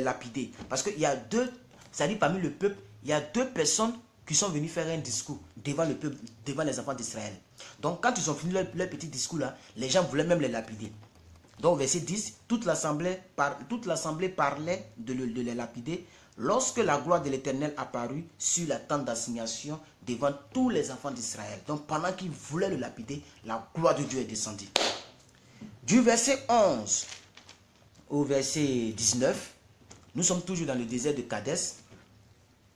lapider. Parce qu'il y a deux, ça dit parmi le peuple, il y a deux personnes qui sont venues faire un discours devant le peuple, devant les enfants d'Israël. Donc quand ils ont fini leur petit discours là, les gens voulaient même les lapider. Donc verset 10, toute l'assemblée parlait de les lapider lorsque la gloire de l'Éternel apparut sur la tente d'assignation devant tous les enfants d'Israël. Donc pendant qu'ils voulaient le lapider, la gloire de Dieu est descendue. Du verset 11 au verset 19, nous sommes toujours dans le désert de Kadès.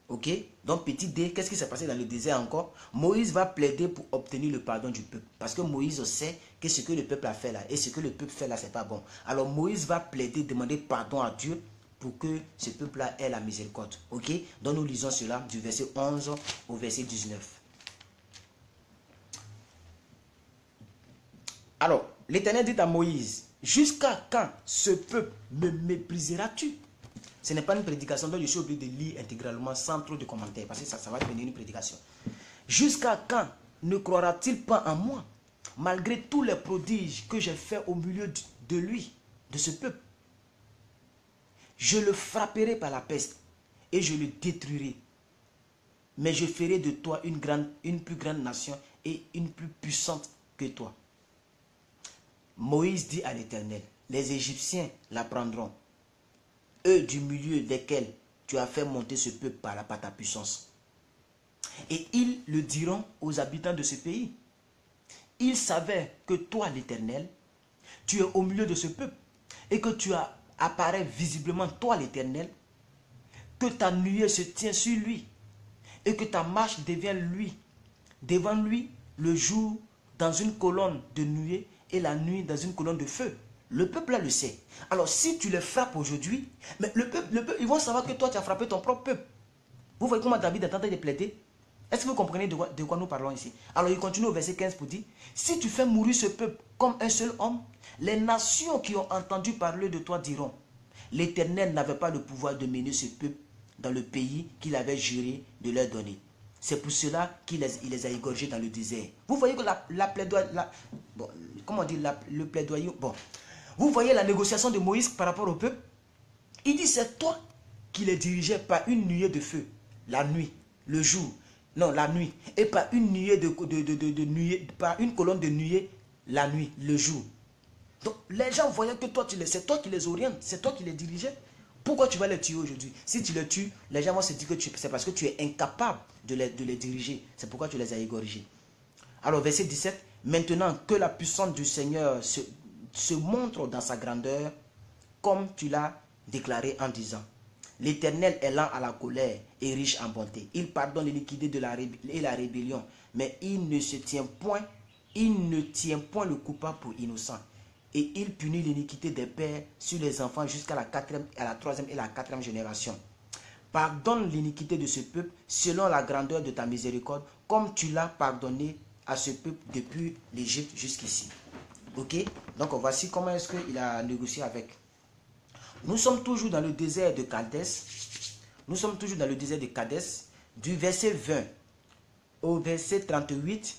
Ok, donc petit d, qu'est-ce qui s'est passé dans le désert encore? Moïse va plaider pour obtenir le pardon du peuple. Parce que Moïse sait que ce que le peuple a fait là, et ce que le peuple fait là, c'est pas bon. Alors Moïse va plaider, demander pardon à Dieu pour que ce peuple-là ait la miséricorde. Ok, donc nous lisons cela du verset 11 au verset 19. Alors, l'Éternel dit à Moïse, jusqu'à quand ce peuple me mépriseras-tu? Ce n'est pas une prédication, donc je suis obligé de lire intégralement sans trop de commentaires, parce que ça va devenir une prédication. Jusqu'à quand ne croira-t-il pas en moi, malgré tous les prodiges que j'ai faits au milieu de lui, de ce peuple? Je le frapperai par la peste et je le détruirai. Mais je ferai de toi une plus grande nation et une plus puissante que toi. Moïse dit à l'Éternel, les Égyptiens la prendront, eux du milieu desquels tu as fait monter ce peuple par ta puissance. Et ils le diront aux habitants de ce pays. Ils savaient que toi, l'Éternel, tu es au milieu de ce peuple et que tu apparais visiblement, toi, l'Éternel, que ta nuée se tient sur lui et que ta marche devient devant lui le jour dans une colonne de nuée et la nuit dans une colonne de feu. Le peuple là le sait. Alors si tu les frappes aujourd'hui, mais le peuple, ils vont savoir que toi tu as frappé ton propre peuple. Vous voyez comment David est en train de plaider? Est-ce que vous comprenez de quoi nous parlons ici? Alors il continue au verset 15 pour dire, si tu fais mourir ce peuple comme un seul homme, les nations qui ont entendu parler de toi diront, l'Éternel n'avait pas le pouvoir de mener ce peuple dans le pays qu'il avait juré de leur donner. C'est pour cela qu'il les a égorgés dans le désert. Vous voyez que le plaidoyer, bon, vous voyez la négociation de Moïse par rapport au peuple. Il dit c'est toi qui les dirigeais par une nuée de feu, la nuit, le jour, non la nuit, et par une nuée nuée, par une colonne de nuée, la nuit, le jour. Donc les gens voyaient que c'est toi qui les orientes, c'est toi qui les dirigeais. Pourquoi tu vas les tuer aujourd'hui? Si tu les tues, les gens vont se dire que c'est parce que tu es incapable de les diriger. C'est pourquoi tu les as égorgés. Alors verset 17, maintenant que la puissance du Seigneur se montre dans sa grandeur, comme tu l'as déclaré en disant, l'Éternel est lent à la colère et riche en bonté. Il pardonne l'iniquité et la rébellion, mais il ne tient point le coupable pour innocent. Et il punit l'iniquité des pères sur les enfants jusqu'à la troisième et la quatrième génération. Pardonne l'iniquité de ce peuple selon la grandeur de ta miséricorde, comme tu l'as pardonné à ce peuple depuis l'Égypte jusqu'ici. Ok? Donc voici comment est-ce qu'il a négocié avec. Nous sommes toujours dans le désert de Kadès. Nous sommes toujours dans le désert de Kadès. Du verset 20 au verset 38,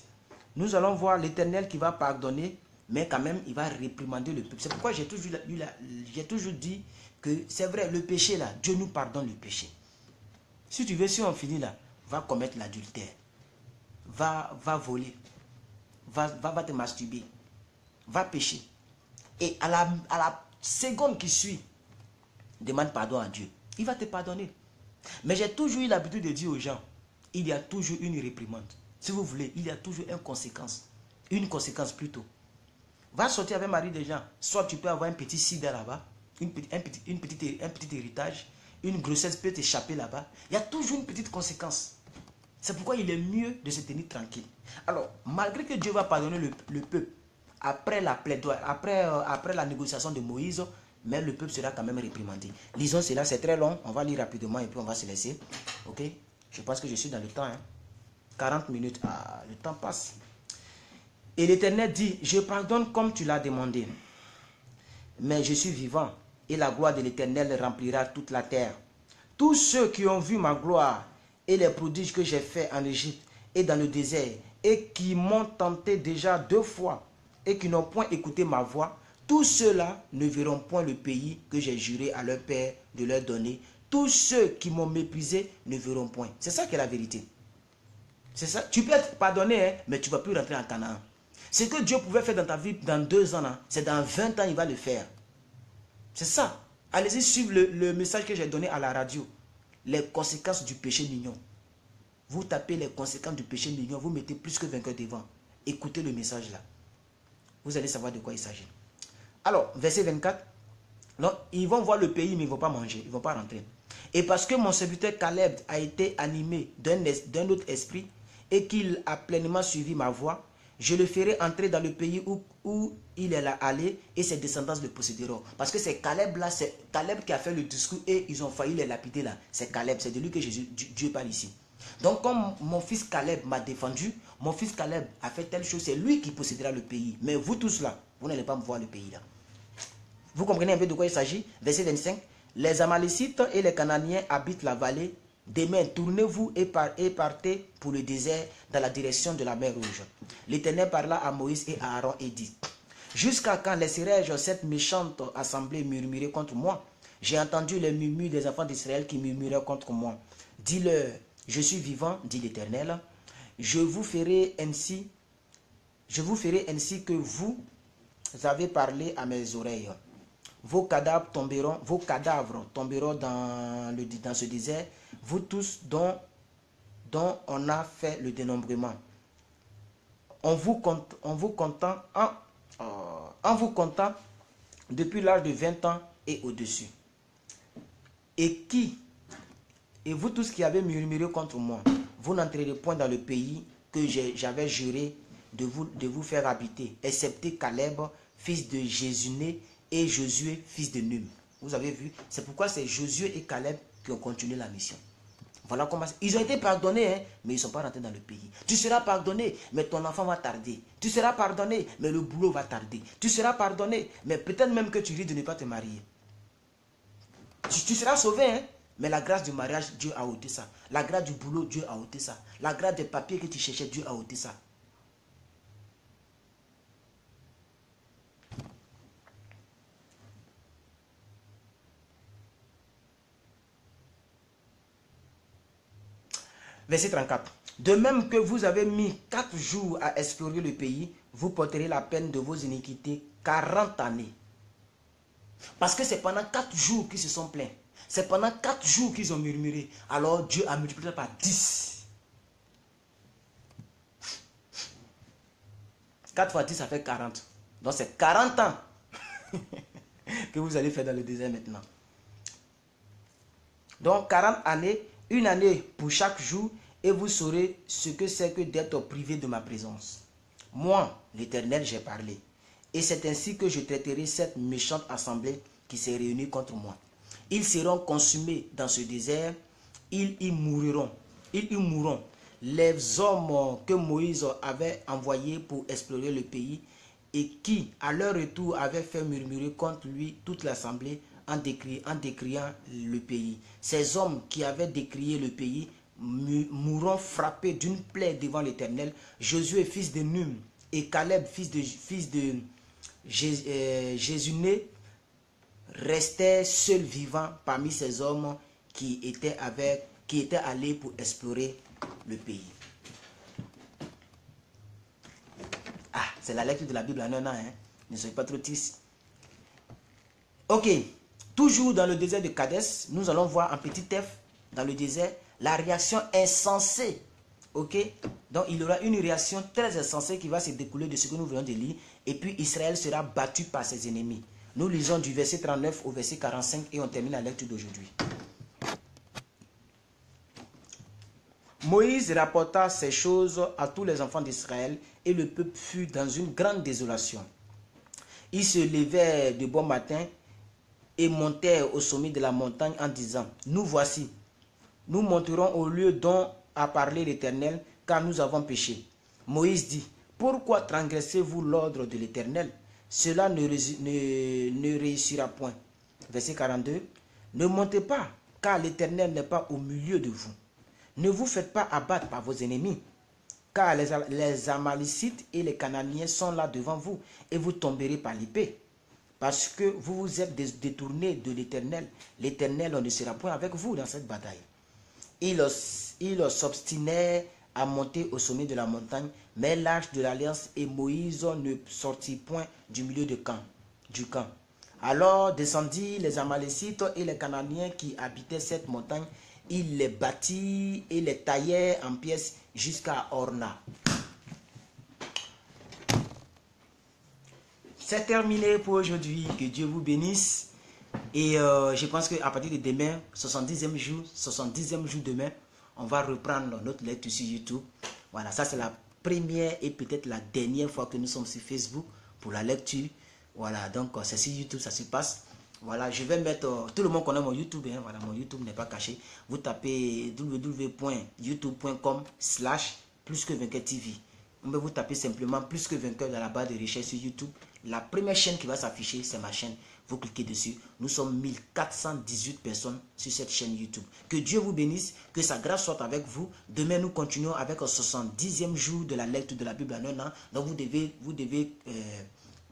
nous allons voir l'Éternel qui va pardonner, mais quand même, il va réprimander le peuple. C'est pourquoi j'ai toujours dit que c'est vrai, le péché là, Dieu nous pardonne le péché. Si tu veux, si on finit là, va commettre l'adultère, va voler, va te masturber, va pécher. Et à la seconde qui suit, demande pardon à Dieu. Il va te pardonner. Mais j'ai toujours eu l'habitude de dire aux gens, il y a toujours une réprimande. Si vous voulez, il y a toujours une conséquence plutôt. Va sortir avec mari des gens. Soit tu peux avoir un petit sida là-bas, un petit héritage, une grossesse peut t'échapper là-bas. Il y a toujours une petite conséquence. C'est pourquoi il est mieux de se tenir tranquille. Alors, malgré que Dieu va pardonner le peuple, après la plaidoirie, après la négociation de Moïse, mais le peuple sera quand même réprimandé. Lisons cela, c'est très long, on va lire rapidement et puis on va se laisser. Ok? Je pense que je suis dans le temps. Hein? 40 minutes, ah, le temps passe. Et l'Éternel dit, je pardonne comme tu l'as demandé, mais je suis vivant, et la gloire de l'Éternel remplira toute la terre. Tous ceux qui ont vu ma gloire et les prodiges que j'ai faits en Égypte et dans le désert, et qui m'ont tenté déjà 2 fois, et qui n'ont point écouté ma voix, tous ceux-là ne verront point le pays que j'ai juré à leur père de leur donner. Tous ceux qui m'ont méprisé ne verront point. C'est ça qui est la vérité. C'est ça. Tu peux être pardonné, hein, mais tu ne vas plus rentrer en Canaan. Ce que Dieu pouvait faire dans ta vie dans 2 ans, hein, c'est dans 20 ans, il va le faire. C'est ça. Allez-y suivre le message que j'ai donné à la radio. Les conséquences du péché mignon. Vous tapez les conséquences du péché mignon, vous mettez plus que vainqueur devant. Écoutez le message là. Vous allez savoir de quoi il s'agit. Alors, verset 24. Donc, ils vont voir le pays, mais ils ne vont pas manger, ils ne vont pas rentrer. Et parce que mon serviteur Caleb a été animé d'un autre esprit et qu'il a pleinement suivi ma voix, je le ferai entrer dans le pays où il est allé et ses descendants le posséderont. Parce que c'est Caleb là, c'est Caleb qui a fait le discours et ils ont failli les lapider là. C'est Caleb, c'est de lui que Dieu parle ici. Donc comme mon fils Caleb m'a défendu, mon fils Caleb a fait telle chose, c'est lui qui possédera le pays. Mais vous tous là, vous n'allez pas me voir le pays là. Vous comprenez un peu de quoi il s'agit? Verset 25. Les Amalécites et les Cananéens habitent la vallée. Demain, tournez-vous et partez pour le désert dans la direction de la mer Rouge. L'Éternel parla à Moïse et à Aaron et dit, jusqu'à quand laisserai-je cette méchante assemblée murmurer contre moi? J'ai entendu les murmures des enfants d'Israël qui murmuraient contre moi. Dis-leur, je suis vivant, dit l'Éternel. Je vous ferai ainsi que vous avez parlé à mes oreilles. Vos cadavres tomberont dans ce désert, vous tous dont on a fait le dénombrement. En vous comptant depuis l'âge de 20 ans et au-dessus. Et vous tous qui avez murmuré contre moi, vous n'entrerez point dans le pays que j'avais juré de vous faire habiter, excepté Caleb, fils de Jésuné, et Josué, fils de Num. Vous avez vu? C'est pourquoi c'est Josué et Caleb qui ont continué la mission. Voilà comment... Ils ont été pardonnés, hein, mais ils ne sont pas rentrés dans le pays. Tu seras pardonné, mais ton enfant va tarder. Tu seras pardonné, mais le boulot va tarder. Tu seras pardonné, mais peut-être même que tu risques de ne pas te marier. Tu seras sauvé, hein, mais la grâce du mariage, Dieu a ôté ça. La grâce du boulot, Dieu a ôté ça. La grâce des papiers que tu cherchais, Dieu a ôté ça. Verset 34. De même que vous avez mis 4 jours à explorer le pays, vous porterez la peine de vos iniquités 40 années. Parce que c'est pendant 4 jours qu'ils se sont plaints. C'est pendant 4 jours qu'ils ont murmuré. Alors Dieu a multiplié par 10. 4 fois 10, ça fait 40. Donc c'est 40 ans que vous allez faire dans le désert maintenant. Donc 40 années, une année pour chaque jour, et vous saurez ce que c'est que d'être privé de ma présence. Moi, l'Éternel, j'ai parlé. Et c'est ainsi que je traiterai cette méchante assemblée qui s'est réunie contre moi. Ils seront consumés dans ce désert, ils y mourront. Les hommes que Moïse avait envoyés pour explorer le pays et qui, à leur retour, avaient fait murmurer contre lui toute l'assemblée en décriant le pays. Ces hommes qui avaient décrié le pays mourront frappés d'une plaie devant l'Éternel. Josué, fils de Num, et Caleb, fils de Jésuné, restaient seuls vivants parmi ces hommes qui étaient allés pour explorer le pays. Ah, c'est la lecture de la Bible en un an, hein? Ne soyez pas trop tristes. Ok, toujours dans le désert de Kadès, nous allons voir en petit F, dans le désert, la réaction insensée. Ok, donc il y aura une réaction très insensée qui va se découler de ce que nous venons de lire. Et puis Israël sera battu par ses ennemis. Nous lisons du verset 39 au verset 45 et on termine la lecture d'aujourd'hui. Moïse rapporta ces choses à tous les enfants d'Israël et le peuple fut dans une grande désolation. Ils se levaient de bon matin et montèrent au sommet de la montagne en disant, nous voici, nous monterons au lieu dont a parlé l'Éternel, car nous avons péché. Moïse dit, pourquoi transgressez-vous l'ordre de l'Éternel? Cela ne réussira point. Verset 42, ne montez pas, car l'Éternel n'est pas au milieu de vous. Ne vous faites pas abattre par vos ennemis, car les Amalécites et les Cananéens sont là devant vous, et vous tomberez par l'épée. Parce que vous vous êtes détournés de l'Éternel. L'Éternel ne sera point avec vous dans cette bataille. Il s'obstinait à monter au sommet de la montagne, mais l'arche de l'alliance et Moïse ne sortit point du milieu du camp. Alors descendit les Amalécites et les Cananéens qui habitaient cette montagne. Il les bâtit et les taillait en pièces jusqu'à Orna. C'est terminé pour aujourd'hui. Que Dieu vous bénisse. Et je pense qu'à partir de demain, 70e jour demain, on va reprendre notre lecture sur YouTube. Voilà, ça c'est la première et peut-être la dernière fois que nous sommes sur Facebook pour la lecture. Voilà, donc c'est sur YouTube, ça se passe. Voilà, je vais mettre, tout le monde connaît mon YouTube, hein, voilà, mon YouTube n'est pas caché. Vous tapez www.youtube.com/plus que vainqueur TV. Vous tapez simplement plus que vainqueur dans la barre de recherche sur YouTube. La première chaîne qui va s'afficher, c'est ma chaîne. Vous cliquez dessus. Nous sommes 1418 personnes sur cette chaîne YouTube. Que Dieu vous bénisse, que sa grâce soit avec vous. Demain, nous continuons avec le 70e jour de la lecture de la Bible en un an. Donc, vous devez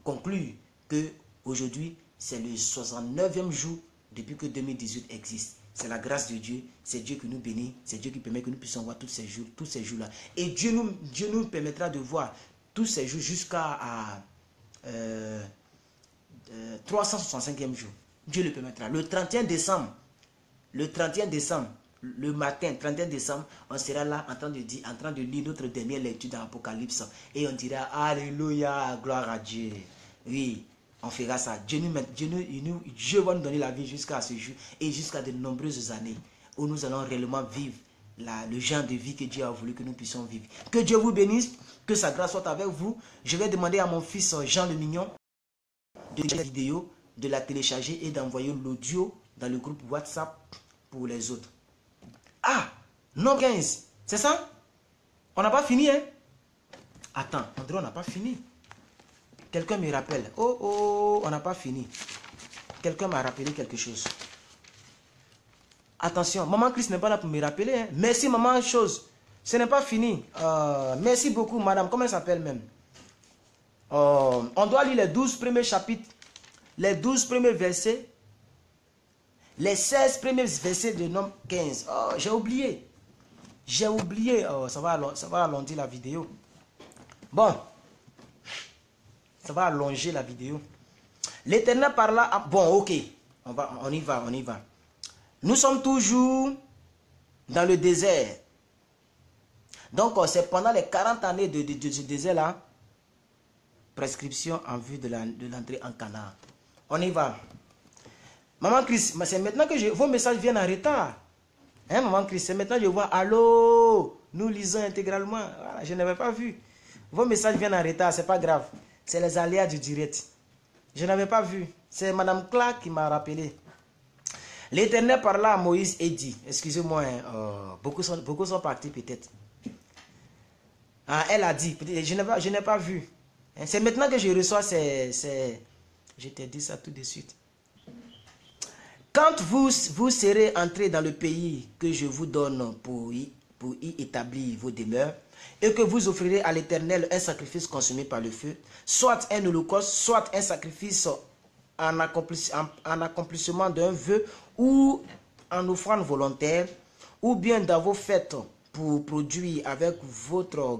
conclure que aujourd'hui, c'est le 69e jour depuis que 2018 existe. C'est la grâce de Dieu, c'est Dieu qui nous bénit, c'est Dieu qui permet que nous puissions voir tous ces jours-là. Et Dieu nous permettra de voir tous ces jours jusqu'à 365e jour. Dieu le permettra. Le 31 décembre, le matin, 31 décembre, on sera là en train de lire notre dernière lecture dans l'Apocalypse. Et on dira, Alléluia, gloire à Dieu. Oui. On fera ça. Dieu va nous donner la vie jusqu'à ce jour et jusqu'à de nombreuses années où nous allons réellement vivre le genre de vie que Dieu a voulu que nous puissions vivre. Que Dieu vous bénisse, que sa grâce soit avec vous. Je vais demander à mon fils Jean le Mignon de la vidéo, de la télécharger et d'envoyer l'audio dans le groupe WhatsApp pour les autres. Ah, non 15, c'est ça? On n'a pas fini, hein? Attends, André, on n'a pas fini. Quelqu'un me rappelle. Oh, on n'a pas fini. Quelqu'un m'a rappelé quelque chose. Attention, maman Christ n'est pas là pour me rappeler. Hein. Merci, maman chose. Ce n'est pas fini. Merci beaucoup, madame. Comment elle s'appelle même? On doit lire les 12 premiers chapitres, les 12 premiers versets, les 16 premiers versets de Nom 15. Oh, j'ai oublié. Oh, ça va allonger la vidéo. Bon. Ça va allonger la vidéo. L'Éternel parla à... Bon, ok. On y va. Nous sommes toujours dans le désert. Donc, c'est pendant les 40 années de ce désert-là. Prescription en vue de l'entrée en Canaan. On y va. Maman Christ, c'est maintenant que vos messages viennent en retard. Hein, Maman Christ, c'est maintenant que je vois. Allô, nous lisons intégralement. Voilà, je n'avais pas vu. Vos messages viennent en retard, c'est pas grave. C'est les aléas du direct. Je n'avais pas vu. C'est Madame Clark qui m'a rappelé. L'Éternel parla à Moïse et dit, excusez-moi, beaucoup sont partis peut-être. Ah, elle a dit, je n'ai pas vu. C'est maintenant que je reçois je t'ai dit ça tout de suite. Quand vous serez entrés dans le pays que je vous donne pour y établir vos demeures, et que vous offrirez à l'Éternel un sacrifice consumé par le feu, soit un holocauste, soit un sacrifice en accomplissement d'un vœu ou en offrande volontaire, ou bien dans vos fêtes pour produire avec votre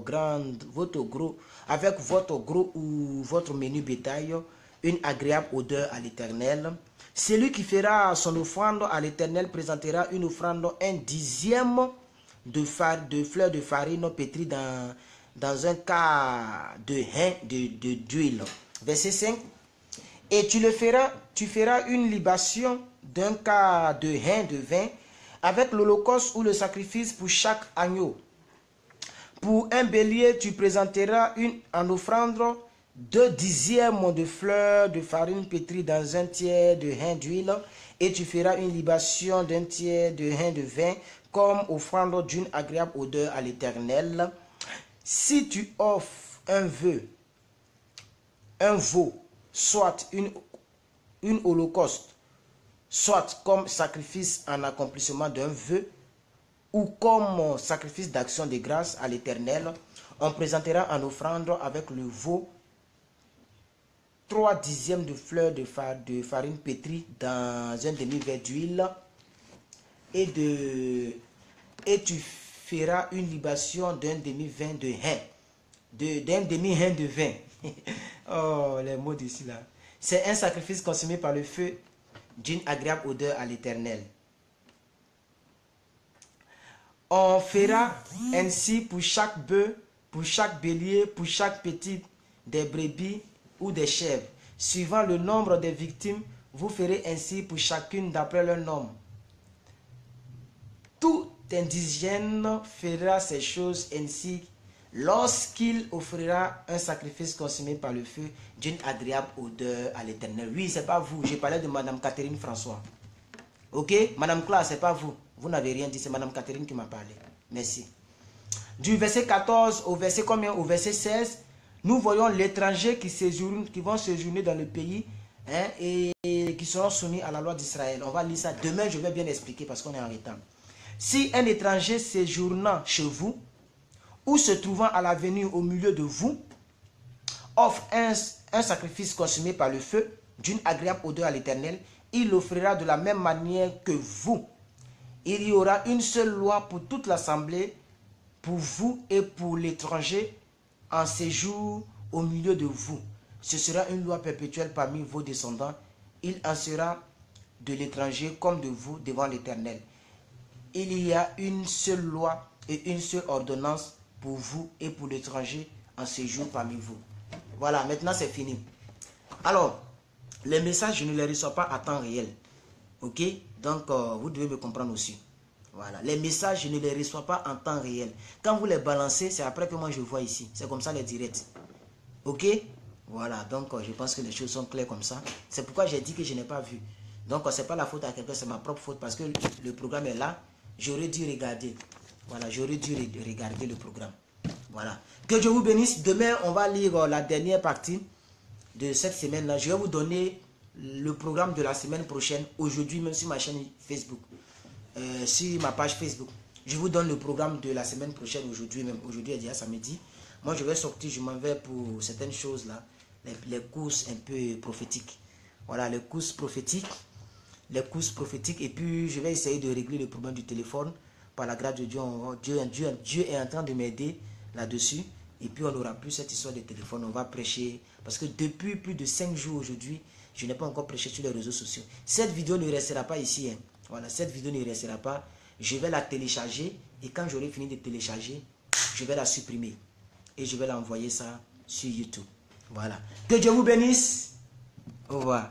gros ou votre menu bétail une agréable odeur à l'Éternel. Celui qui fera son offrande à l'Éternel présentera une offrande 1/10 de fleurs de farine pétrie dans un quart de hin d'huile. Verset 5. Et tu feras une libation d'un quart de hin de vin avec l'holocauste ou le sacrifice pour chaque agneau. Pour un bélier, tu présenteras en offrande 2 dixièmes de fleurs de farine pétrie dans un tiers de hin d'huile, et tu feras une libation d'un tiers de hin de vin comme offrande d'une agréable odeur à l'Éternel. Si tu offres un veau, soit une holocauste, soit comme sacrifice en accomplissement d'un vœu, ou comme sacrifice d'action de grâce à l'Éternel, on présentera en offrande avec le veau 3 dixièmes de fleurs de farine pétrie dans un demi-verre d'huile, et tu feras une libation d'un demi-vin de hin, d'un demi-hin de vin. Oh, les mots d'ici là. C'est un sacrifice consumé par le feu d'une agréable odeur à l'Éternel. On fera ainsi pour chaque bœuf, pour chaque bélier, pour chaque petit des brebis ou des chèvres. Suivant le nombre des victimes, vous ferez ainsi pour chacune d'après leur nombre. Tout indigène fera ces choses ainsi lorsqu'il offrira un sacrifice consumé par le feu d'une agréable odeur à l'Éternel. Oui, c'est pas vous. J'ai parlé de Madame Catherine François. Ok, Madame Claire, c'est pas vous. Vous n'avez rien dit, c'est Madame Catherine qui m'a parlé. Merci. Du verset 14 au verset combien? Au verset 16, nous voyons l'étranger qui vont séjourner dans le pays, hein, et qui seront soumis à la loi d'Israël. On va lire ça. Demain, je vais bien expliquer parce qu'on est en retard. Si un étranger séjournant chez vous ou se trouvant à l'avenir au milieu de vous offre un sacrifice consumé par le feu d'une agréable odeur à l'Éternel, il l'offrira de la même manière que vous. Il y aura une seule loi pour toute l'assemblée, pour vous et pour l'étranger en séjour au milieu de vous. Ce sera une loi perpétuelle parmi vos descendants. Il en sera de l'étranger comme de vous devant l'Éternel. Il y a une seule loi et une seule ordonnance pour vous et pour l'étranger en séjour parmi vous. Voilà, maintenant c'est fini. Alors, les messages, je ne les reçois pas à temps réel. Ok? Donc, vous devez me comprendre aussi. Voilà. Les messages, je ne les reçois pas en temps réel. Quand vous les balancez, c'est après que moi je vois ici. C'est comme ça les directs. Ok? Voilà. Donc, je pense que les choses sont claires comme ça. C'est pourquoi j'ai dit que je n'ai pas vu. Donc, ce n'est pas la faute à quelqu'un, c'est ma propre faute parce que le programme est là. J'aurais dû regarder. Voilà. J'aurais dû regarder le programme. Voilà. Que Dieu vous bénisse. Demain, on va lire la dernière partie de cette semaine-là. Je vais vous donner le programme de la semaine prochaine, aujourd'hui même sur ma chaîne Facebook, sur ma page Facebook. Je vous donne le programme de la semaine prochaine, aujourd'hui même. Aujourd'hui est déjà samedi. Moi, je vais sortir, je m'en vais pour certaines choses là, les courses un peu prophétiques. Voilà, les courses prophétiques. Et puis, je vais essayer de régler le problème du téléphone. Par la grâce de Dieu, Dieu est en train de m'aider là-dessus. Et puis, on n'aura plus cette histoire de téléphone. On va prêcher. Parce que depuis plus de 5 jours aujourd'hui, je n'ai pas encore prêché sur les réseaux sociaux. Cette vidéo ne restera pas ici. Hein. Voilà, cette vidéo ne restera pas. Je vais la télécharger. Et quand j'aurai fini de télécharger, je vais la supprimer. Et je vais l'envoyer ça sur YouTube. Voilà. Que Dieu vous bénisse. Au revoir.